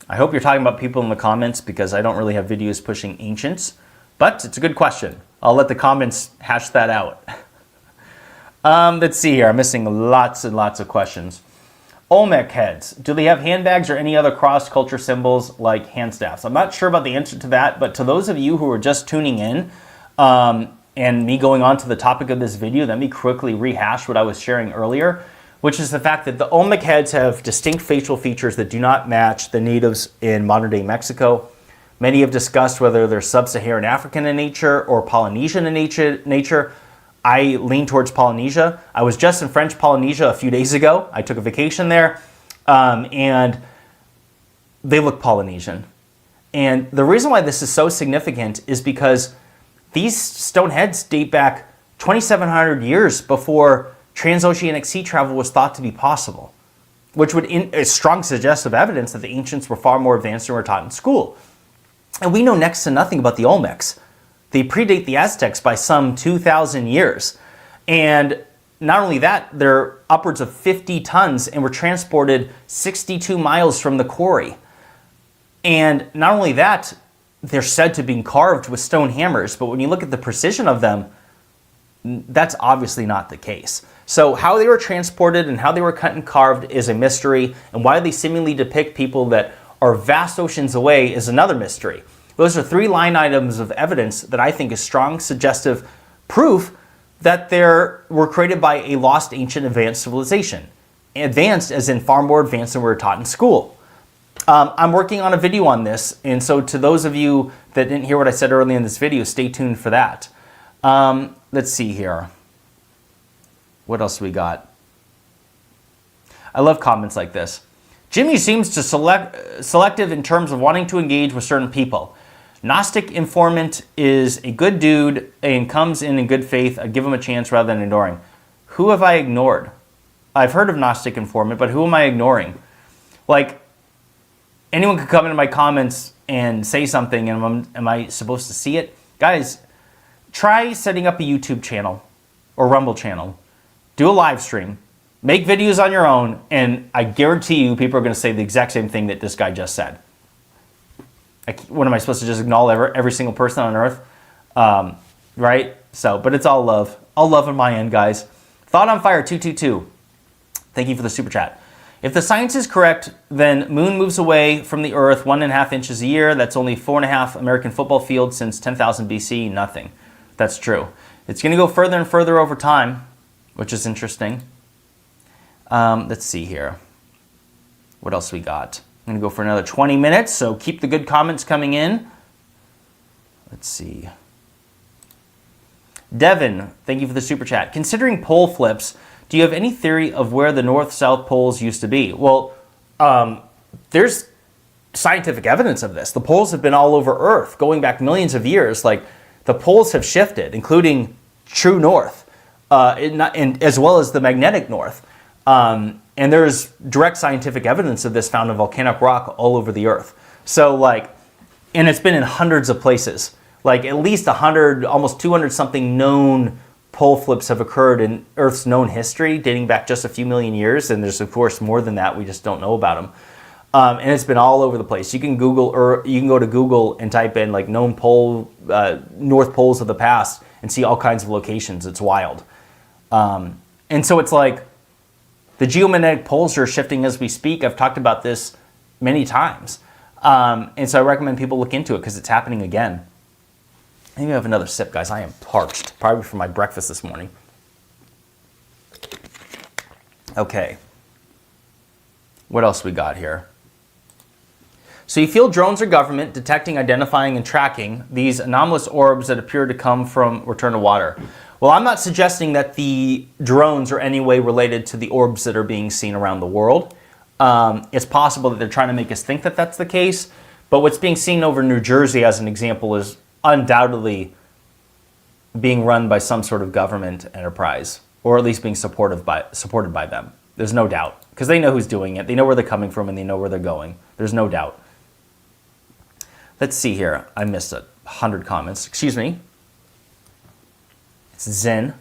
I hope you're talking about people in the comments, because I don't really have videos pushing ancients, but it's a good question. I'll let the comments hash that out. Let's see here. I'm missing lots and lots of questions. Olmec heads. Do they have handbags or any other cross-culture symbols like hand staffs? I'm not sure about the answer to that, but to those of you who are just tuning in, and me going on to the topic of this video, let me quickly rehash what I was sharing earlier, which is the fact that the Olmec heads have distinct facial features that do not match the natives in modern-day Mexico. Many have discussed whether they're sub-Saharan African in nature or Polynesian in nature. I lean towards Polynesia. I was just in French Polynesia a few days ago. I took a vacation there, and they look Polynesian. And the reason why this is so significant is because these stone heads date back 2,700 years before transoceanic sea travel was thought to be possible, which would is strong suggestive evidence that the ancients were far more advanced than were taught in school. And we know next to nothing about the Olmecs. They predate the Aztecs by some 2,000 years. And not only that, they're upwards of 50 tons and were transported 62 miles from the quarry. And not only that, they're said to be carved with stone hammers, but when you look at the precision of them, that's obviously not the case. So how they were transported and how they were cut and carved is a mystery, and why they seemingly depict people that are vast oceans away is another mystery. Those are three line items of evidence that I think is strong, suggestive proof that they were created by a lost ancient advanced civilization. Advanced as in far more advanced than we were taught in school. I'm working on a video on this, and so to those of you that didn't hear what I said earlier in this video, stay tuned for that. Let's see here. What else we got? I love comments like this. Jimmy seems to selective in terms of wanting to engage with certain people. Gnostic informant is a good dude and comes in good faith. I give him a chance rather than ignoring. Who have I ignored? I've heard of Gnostic informant, but who am I ignoring? Like, anyone could come into my comments and say something, and am I supposed to see it? Guys, try setting up a YouTube channel or Rumble channel. Do a live stream. Make videos on your own, and I guarantee you people are going to say the exact same thing that this guy just said. What am I supposed to just acknowledge every single person on earth? Right? So, but it's all love. All love on my end, guys. Thought on Fire 222. Thank you for the super chat. If the science is correct, then moon moves away from the Earth 1.5 inches a year. That's only 4.5 American football fields since 10,000 BC. Nothing. That's true. It's going to go further and further over time, which is interesting. Let's see here. What else we got? I'm going to go for another 20 minutes, so keep the good comments coming in. Let's see. Devin, thank you for the super chat. Considering pole flips, do you have any theory of where the north-south poles used to be? Well, there's scientific evidence of this. The poles have been all over Earth, going back millions of years. Like, the poles have shifted, including true north, and as well as the magnetic north. And there's direct scientific evidence of this found in volcanic rock all over the Earth. So, like, and it's been in hundreds of places. Like, at least 100, almost 200 something known pole flips have occurred in Earth's known history, dating back just a few million years. And there's, of course, more than that. We just don't know about them. And it's been all over the place. You can Google, or you can go to Google and type in like known pole, north poles of the past, and see all kinds of locations. It's wild. And so it's like the geomagnetic poles are shifting as we speak. I've talked about this many times. And so I recommend people look into it because it's happening again. I think I have another sip, guys. I am parched, probably from my breakfast this morning. Okay. What else we got here? So you feel drones are government detecting, identifying, and tracking these anomalous orbs that appear to come from return to water. Well, I'm not suggesting that the drones are any way related to the orbs that are being seen around the world. It's possible that they're trying to make us think that that's the case, but what's being seen over New Jersey, as an example, is undoubtedly being run by some sort of government enterprise, or at least being supported by them. There's no doubt, because they know who's doing it. They know where they're coming from, and they know where they're going. There's no doubt. Let's see here. I missed 100 comments. Excuse me. It's Zen.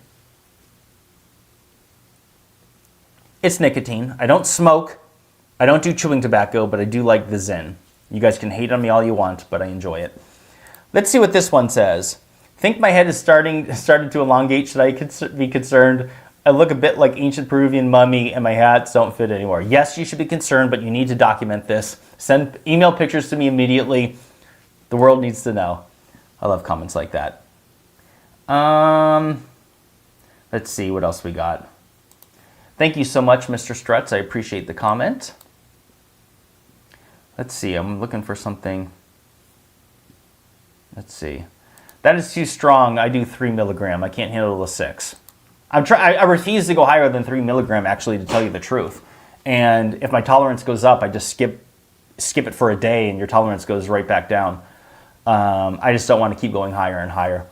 It's nicotine. I don't smoke. I don't do chewing tobacco, but I do like the Zen. You guys can hate on me all you want, but I enjoy it. Let's see what this one says. Think my head is started to elongate. Should I be concerned? I look a bit like ancient Peruvian mummy and my hats don't fit anymore. Yes, you should be concerned, but you need to document this. Send email pictures to me immediately. The world needs to know. I love comments like that. Let's see what else we got. Thank you so much, Mr. Struts. I appreciate the comment. Let's see. I'm looking for something. Let's see. That is too strong. I do 3 milligram. I can't handle the 6. I refuse to go higher than 3 milligram, actually, to tell you the truth. And if my tolerance goes up, I just skip it for a day, and your tolerance goes right back down. I just don't want to keep going higher and higher.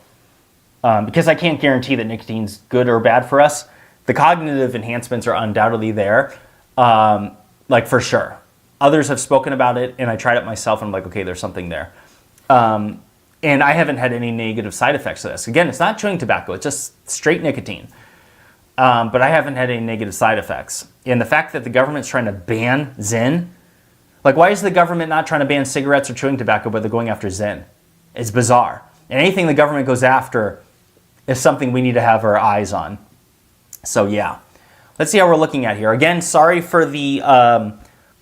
Because I can't guarantee that nicotine's good or bad for us. The cognitive enhancements are undoubtedly there, like for sure. Others have spoken about it, and I tried it myself, and I'm like, okay, there's something there. And I haven't had any negative side effects of this. Again, it's not chewing tobacco, it's just straight nicotine. But I haven't had any negative side effects. And the fact that the government's trying to ban Zen, like why is the government not trying to ban cigarettes or chewing tobacco, but they're going after Zen? It's bizarre. And anything the government goes after is something we need to have our eyes on. So yeah, let's see how we're looking at here. Again, sorry for the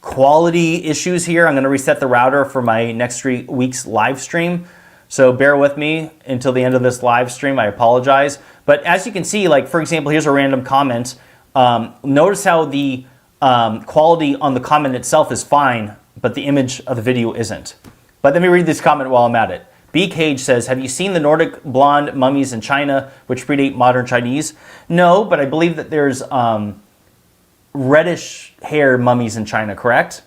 quality issues here. I'm going to reset the router for my next week's live stream. So bear with me until the end of this live stream. I apologize. But as you can see, like for example, here's a random comment. Notice how the quality on the comment itself is fine, but the image of the video isn't. But let me read this comment while I'm at it. B. Cage says, have you seen the Nordic blonde mummies in China, which predate modern Chinese? No, but I believe that there's reddish hair mummies in China, correct?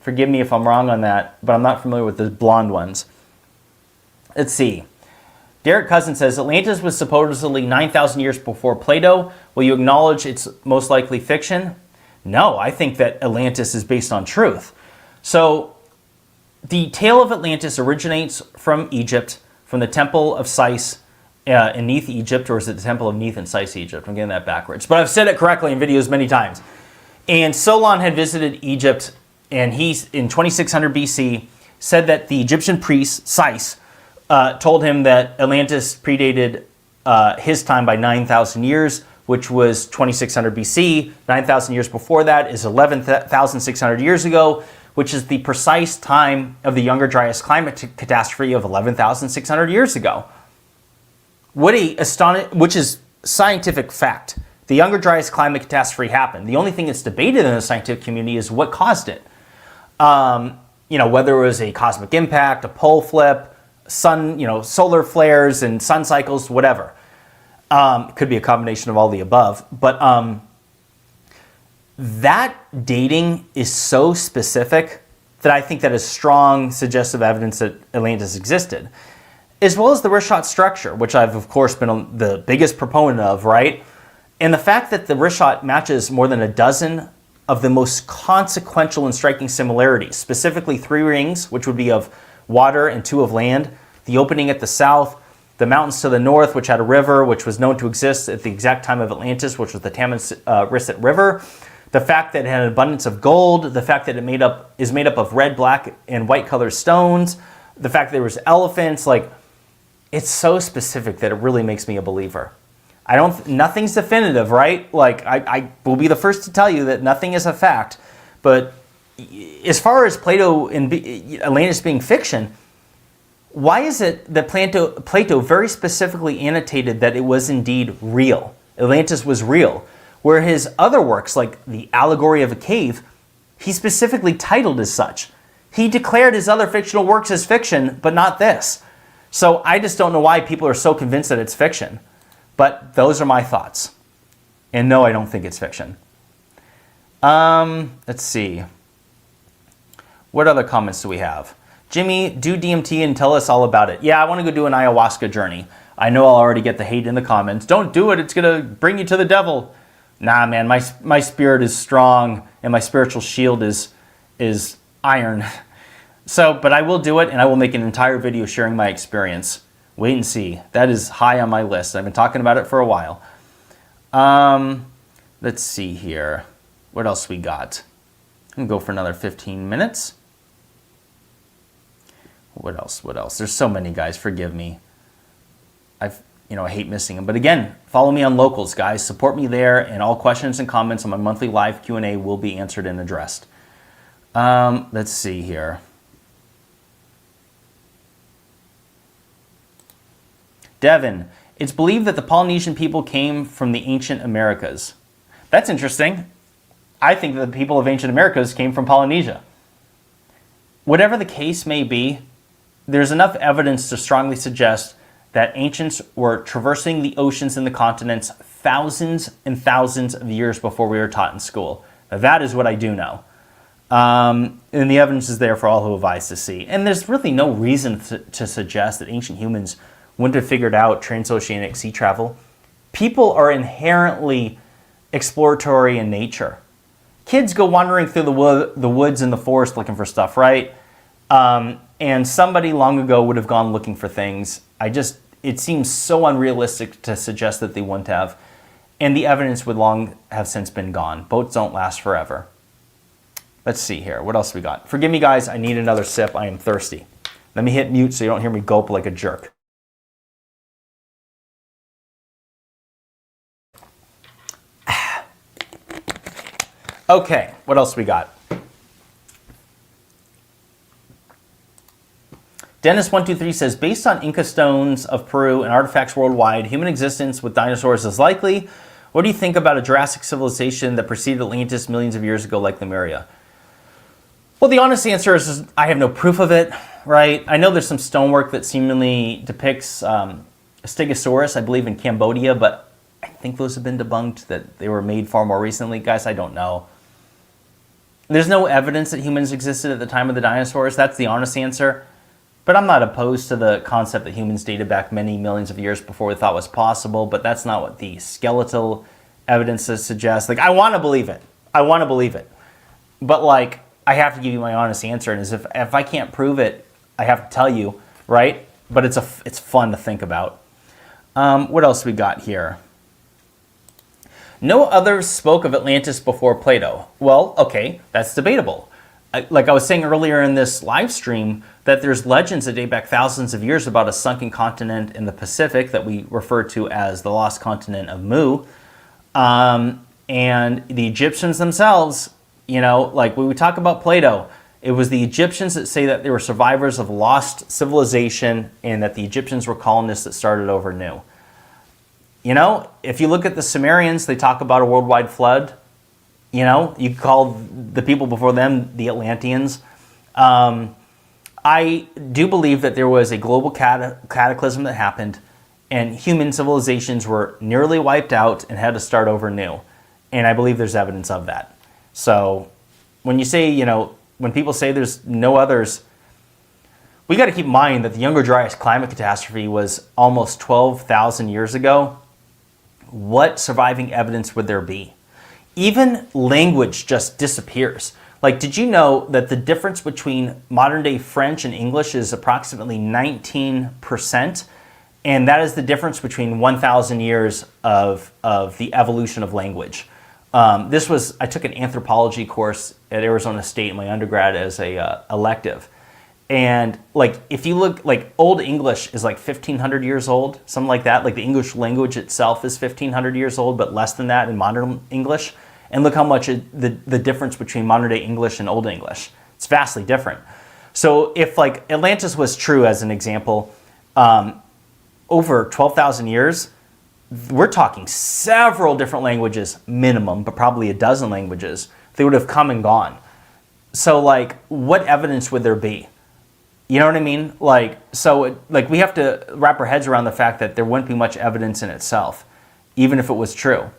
Forgive me if I'm wrong on that, but I'm not familiar with the blonde ones. Let's see. Derek Cousin says, Atlantis was supposedly 9,000 years before Plato. Will you acknowledge it's most likely fiction? No, I think that Atlantis is based on truth. So the tale of Atlantis originates from Egypt, from the Temple of Sais in Neith, Egypt, or is it the Temple of Neith and Sais, Egypt? I'm getting that backwards. But I've said it correctly in videos many times. And Solon had visited Egypt, and he, in 2600 BC, said that the Egyptian priest, Sais, told him that Atlantis predated his time by 9,000 years, which was 2600 BC. 9,000 years before that is 11,600 years ago, which is the precise time of the Younger Dryas climate catastrophe of 11,600 years ago. Which is scientific fact. The Younger Dryas climate catastrophe happened. The only thing that's debated in the scientific community is what caused it. Whether it was a cosmic impact, a pole flip, solar flares and sun cycles, whatever. It could be a combination of all the above. But that dating is so specific that I think that is strong suggestive evidence that Atlantis existed. As well as the wrist shot structure, which I've, of course, been the biggest proponent of, right? And the fact that the wrist shot matches more than a dozen of the most consequential and striking similarities, specifically 3 rings, which would be of water and 2 of land, the opening at the south, the mountains to the north, which had a river, which was known to exist at the exact time of Atlantis, which was the Tamarisset River, the fact that it had an abundance of gold, the fact that it is made up of red, black, and white colored stones, the fact that there was elephants, it's so specific that it really makes me a believer. Nothing's definitive, right? I will be the first to tell you that nothing is a fact. But as far as Plato and Atlantis being fiction, why is it that Plato very specifically annotated that it was indeed real? Atlantis was real. Where his other works, like the Allegory of a Cave, he specifically titled as such. He declared his other fictional works as fiction, but not this. So I just don't know why people are so convinced that it's fiction. But those are my thoughts. And no, I don't think it's fiction. Let's see. What other comments do we have? Jimmy, do DMT and tell us all about it. Yeah, I want to go do an ayahuasca journey. I know I'll already get the hate in the comments. Don't do it. It's going to bring you to the devil. Nah, man, my spirit is strong and my spiritual shield is iron. But I will do it, and I will make an entire video sharing my experience. Wait and see. That is high on my list. I've been talking about it for a while. Let's see here. What else we got? I'm going to go for another 15 minutes. What else? There's so many, guys. Forgive me. I hate missing them. But again, follow me on Locals, guys. Support me there, and all questions and comments on my monthly live Q&A will be answered and addressed. Let's see here. Devin, it's believed that the Polynesian people came from the ancient Americas. That's interesting. I think that the people of ancient Americas came from Polynesia. Whatever the case may be, there's enough evidence to strongly suggest that ancients were traversing the oceans and the continents thousands and thousands of years before we were taught in school. Now, that is what I do know. And the evidence is there for all who have eyes to see. And there's really no reason to suggest that ancient humans wouldn't have figured out transoceanic sea travel. People are inherently exploratory in nature. Kids go wandering through the woods and the forest looking for stuff, right? And somebody long ago would have gone looking for things. It seems so unrealistic to suggest that they wouldn't have. And the evidence would long have since been gone. Boats don't last forever. Let's see here. What else we got? Forgive me, guys. I need another sip. I am thirsty. Let me hit mute so you don't hear me gulp like a jerk. Okay, what else we got? Dennis123 says, based on Inca stones of Peru and artifacts worldwide, human existence with dinosaurs is likely. What do you think about a Jurassic civilization that preceded Atlantis millions of years ago like Lemuria? Well, the honest answer is I have no proof of it, right? I know there's some stonework that seemingly depicts a Stegosaurus, I believe in Cambodia, but I think those have been debunked, that they were made far more recently. Guys, I don't know. There's no evidence that humans existed at the time of the dinosaurs. That's the honest answer. But I'm not opposed to the concept that humans dated back many millions of years before we thought was possible, but that's not what the skeletal evidence suggests. I want to believe it. But I have to give you my honest answer, and if I can't prove it, I have to tell you, right? But it's fun to think about. What else we got here? No others spoke of Atlantis before Plato. Well, okay, that's debatable. Like I was saying earlier in this live stream, that there's legends that date back thousands of years about a sunken continent in the Pacific that we refer to as the lost continent of Mu. And the Egyptians themselves, you know, like when we talk about Plato, it was the Egyptians that say that they were survivors of lost civilization and that the Egyptians were colonists that started over new. You know, if you look at the Sumerians, they talk about a worldwide flood. You know, you call the people before them the Atlanteans. I do believe that there was a global cataclysm that happened and human civilizations were nearly wiped out and had to start over new. And I believe there's evidence of that. So when you say, you know, when people say there's no others, we got to keep in mind that the Younger Dryas climate catastrophe was almost 12,000 years ago. What surviving evidence would there be? Even language just disappears. Like, did you know that the difference between modern day French and English is approximately 19%? And that is the difference between 1,000 years of the evolution of language. I took an anthropology course at Arizona State in my undergrad as a elective. And like, if you look, like Old English is like 1,500 years old, something like that. Like the English language itself is 1,500 years old, but less than that in modern English. And look how much the difference between modern day English and Old English. It's vastly different. So if like Atlantis was true as an example, over 12,000 years, we're talking several different languages minimum, but probably a dozen languages. They would have come and gone. So like, what evidence would there be? You know what I mean? Like, so like we have to wrap our heads around the fact that there wouldn't be much evidence in itself, even if it was true.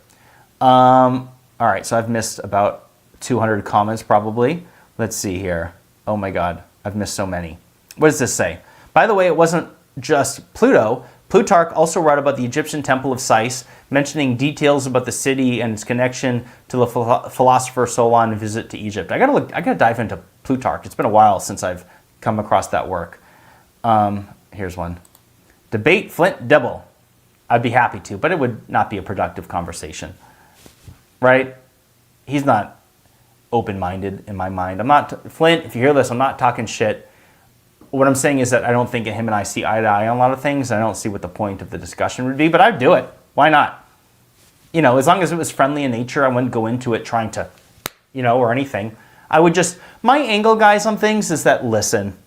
All right, so I've missed about 200 comments probably. Let's see here. Oh my God, I've missed so many. What does this say? By the way, it wasn't just Pluto. Plutarch also wrote about the Egyptian temple of Sais, mentioning details about the city and its connection to the philosopher Solon's visit to Egypt. I gotta dive into Plutarch. It's been a while since I've come across that work. Here's one. Debate Flint Dibble. I'd be happy to, but it would not be a productive conversation. Right? He's not open-minded in my mind. Flint, if you hear this, I'm not talking shit. What I'm saying is that I don't think him and I see eye to eye on a lot of things. I don't see what the point of the discussion would be, but I'd do it. Why not? You know, as long as it was friendly in nature, I wouldn't go into it trying to, you know, or anything. I would just, my angle, guys, on things is that, listen,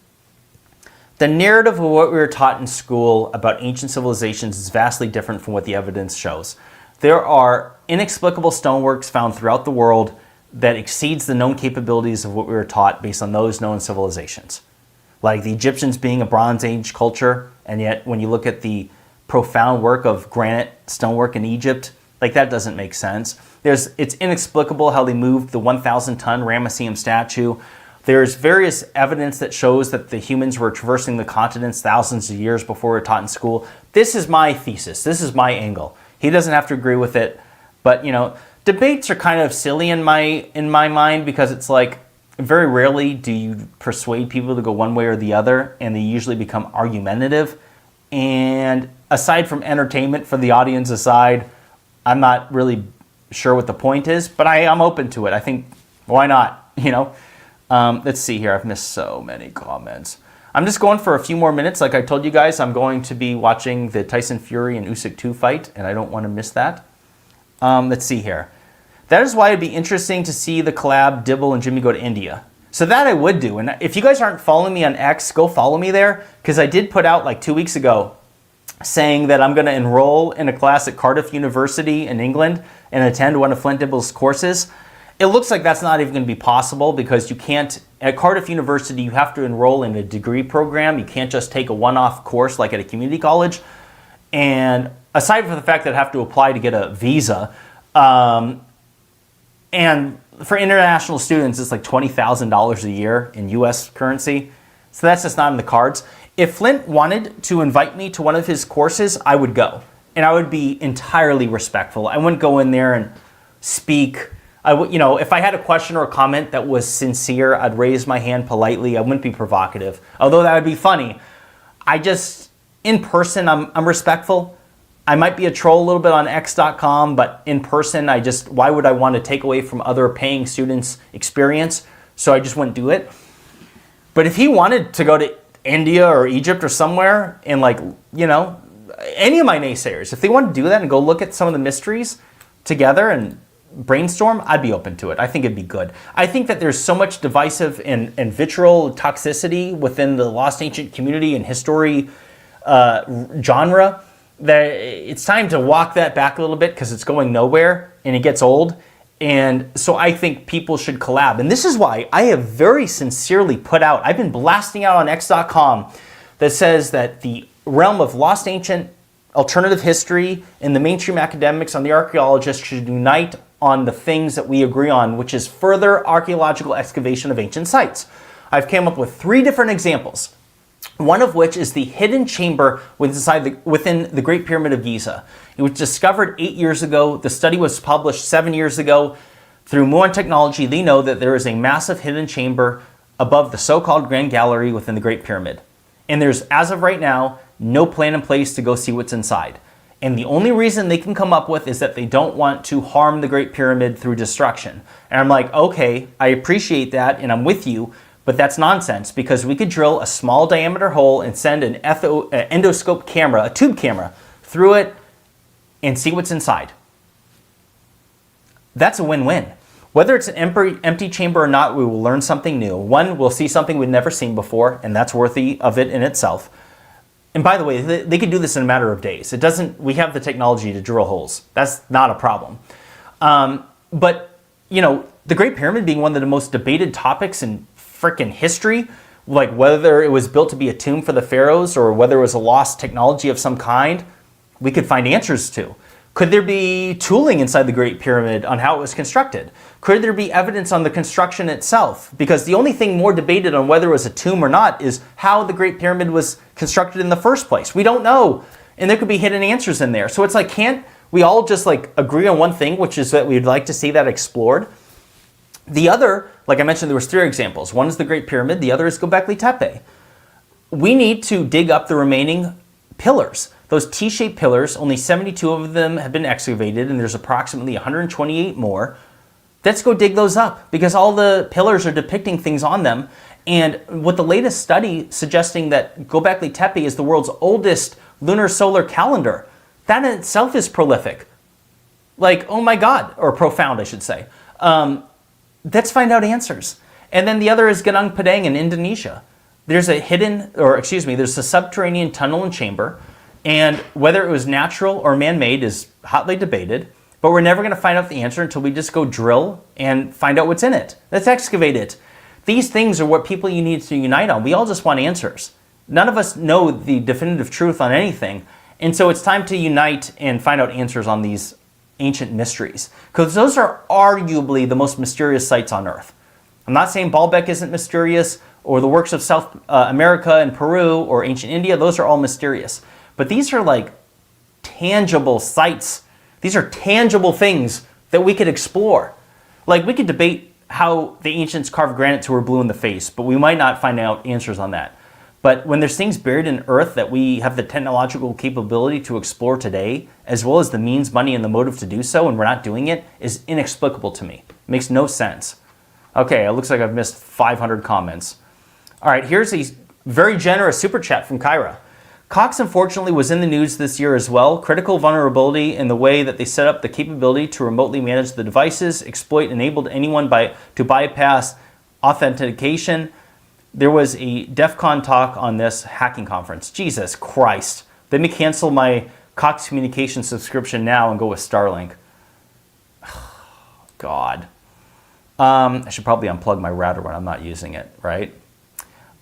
the narrative of what we were taught in school about ancient civilizations is vastly different from what the evidence shows. There are inexplicable stoneworks found throughout the world that exceeds the known capabilities of what we were taught based on those known civilizations. Like the Egyptians being a Bronze Age culture, and yet when you look at the profound work of granite stonework in Egypt, like that doesn't make sense. It's inexplicable how they moved the 1,000-ton Ramesseum statue. There's various evidence that shows that the humans were traversing the continents thousands of years before we were taught in school. This is my thesis. This is my angle. He doesn't have to agree with it, but you know, debates are kind of silly in my mind because it's like very rarely do you persuade people to go one way or the other, and they usually become argumentative. And aside from entertainment for the audience aside, I'm not really sure what the point is, but I'm open to it. I think, why not? You know, let's see here. I've missed so many comments. I'm just going for a few more minutes. Like I told you guys, I'm going to be watching the Tyson Fury and Usyk 2 fight, and I don't want to miss that. Let's see here. That is why it'd be interesting to see the collab Dibble and Jimmy go to India. So that I would do. And if you guys aren't following me on X, go follow me there, because I did put out like 2 weeks ago saying that I'm going to enroll in a class at Cardiff University in England and attend one of Flint Dibble's courses. It looks like that's not even going to be possible because you can't, at Cardiff University, you have to enroll in a degree program. You can't just take a one-off course like at a community college. And aside from the fact that I have to apply to get a visa, and for international students, it's like $20,000 a year in US currency. So that's just not in the cards. If Flint wanted to invite me to one of his courses, I would go. And I would be entirely respectful. I wouldn't go in there and speak. I would, you know, if I had a question or a comment that was sincere, I'd raise my hand politely. I wouldn't be provocative, although that would be funny. I just, in person, I'm respectful. I might be a troll a little bit on x.com, but in person, why would I want to take away from other paying students' experience? So I just wouldn't do it. But if he wanted to go to India or Egypt or somewhere and like, you know, any of my naysayers, if they want to do that and go look at some of the mysteries, together and brainstorm, I'd be open to it. I think it'd be good. I think that there's so much divisive and vitriol toxicity within the Lost Ancient community and history genre that it's time to walk that back a little bit because it's going nowhere and it gets old. And so I think people should collab. And this is why I have very sincerely put out, I've been blasting out on x.com that says that the realm of Lost Ancient alternative history and the mainstream academics and the archaeologists should unite on the things that we agree on, which is further archaeological excavation of ancient sites. I've came up with 3 different examples, one of which is the hidden chamber within the Great Pyramid of Giza. It was discovered 8 years ago. The study was published 7 years ago. Through Muon technology, they know that there is a massive hidden chamber above the so-called Grand Gallery within the Great Pyramid. And there's, as of right now, no plan in place to go see what's inside. And the only reason they can come up with is that they don't want to harm the Great Pyramid through destruction. And I'm like, okay, I appreciate that and I'm with you, but that's nonsense because we could drill a small diameter hole and send an endoscope camera, a tube camera, through it and see what's inside. That's a win-win. Whether it's an empty chamber or not, we will learn something new. One, we'll see something we've never seen before, and that's worthy of it in itself. And by the way, they could do this in a matter of days. We have the technology to drill holes. That's not a problem. But, you know, the Great Pyramid being one of the most debated topics in frickin' history, like whether it was built to be a tomb for the pharaohs or whether it was a lost technology of some kind, we could find answers to. Could there be tooling inside the Great Pyramid on how it was constructed? Could there be evidence on the construction itself? Because the only thing more debated on whether it was a tomb or not is how the Great Pyramid was constructed in the first place. We don't know. And there could be hidden answers in there. So it's like, can't we all just like agree on one thing, which is that we'd like to see that explored? The other, like I mentioned, there was 3 examples. One is the Great Pyramid. The other is Göbekli Tepe. We need to dig up the remaining pillars. Those T-shaped pillars, only 72 of them have been excavated, and there's approximately 128 more. Let's go dig those up, because all the pillars are depicting things on them. And with the latest study suggesting that Göbekli Tepe is the world's oldest lunar solar calendar, that in itself is prolific. Like, oh my God, or profound, I should say. Let's find out answers. And then the other is Gunung Padang in Indonesia. There's a subterranean tunnel and chamber. And whether it was natural or man-made is hotly debated, but we're never going to find out the answer until we just go drill and find out what's in it. Let's excavate it. These things are what people you need to unite on. We all just want answers. None of us know the definitive truth on anything, and so it's time to unite and find out answers on these ancient mysteries, because those are arguably the most mysterious sites on Earth. I'm not saying Baalbek isn't mysterious, or the works of South America and Peru or ancient India. Those are all mysterious. But these are like tangible sites. These are tangible things that we could explore. Like, we could debate how the ancients carved granite till we're blue in the face, but we might not find out answers on that. But when there's things buried in earth that we have the technological capability to explore today, as well as the means, money, and the motive to do so, and we're not doing it, is inexplicable to me. It makes no sense. Okay, it looks like I've missed 500 comments. All right, here's a very generous super chat from Kyra. Cox, unfortunately, was in the news this year as well. Critical vulnerability in the way that they set up the capability to remotely manage the devices, exploit enabled anyone to bypass authentication. There was a DEF CON talk on this hacking conference. Jesus Christ. Let me cancel my Cox Communication subscription now and go with Starlink. God. I should probably unplug my router when I'm not using it, right?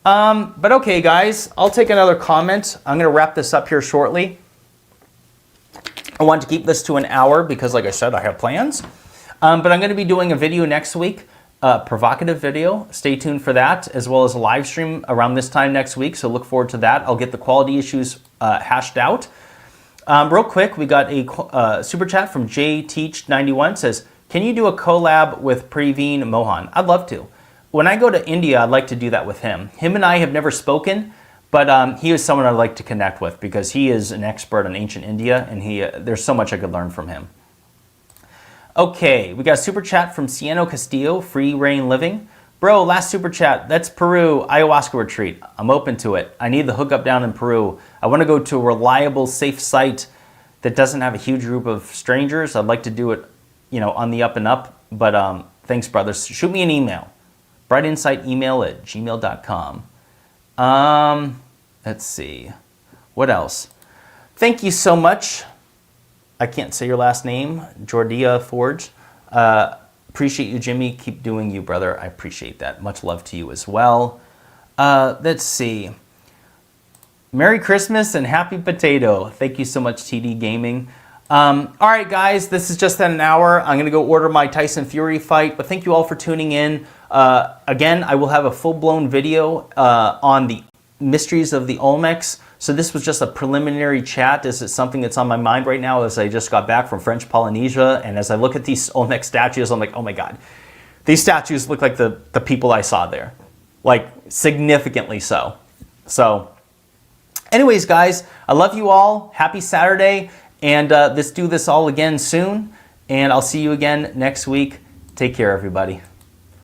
But okay, guys, I'll take another comment. I'm going to wrap this up here shortly. I want to keep this to an hour because, like I said, I have plans. But I'm going to be doing a video next week, a provocative video. Stay tuned for that, as well as a live stream around this time next week. So look forward to that. I'll get the quality issues hashed out. Real quick, we got a super chat from JTeach91. Says, can you do a collab with Praveen Mohan? I'd love to. When I go to India, I'd like to do that with him. Him and I have never spoken, but he is someone I'd like to connect with because he is an expert on ancient India, and there's so much I could learn from him. Okay, we got a super chat from Cieno Castillo, Free Reign Living. Bro, last super chat, that's Peru, ayahuasca retreat. I'm open to it. I need the hookup down in Peru. I want to go to a reliable, safe site that doesn't have a huge group of strangers. I'd like to do it, on the up and up. But thanks, brothers. Shoot me an email. brightinsightemail@gmail.com. Let's see. What else? Thank you so much. I can't say your last name. Jordia Forge. Appreciate you, Jimmy. Keep doing you, brother. I appreciate that. Much love to you as well. Let's see. Merry Christmas and happy potato. Thank you so much, TD Gaming. All right, guys, this is just an hour. I'm going to go order my Tyson Fury fight, but thank you all for tuning in. Again, I will have a full-blown video on the mysteries of the Olmecs. So this was just a preliminary chat. This is something that's on my mind right now as I just got back from French Polynesia. And as I look at these Olmec statues, I'm like, oh my God. These statues look like the people I saw there. Like, significantly so. So, anyways, guys, I love you all. Happy Saturday. And let's do this all again soon. And I'll see you again next week. Take care, everybody.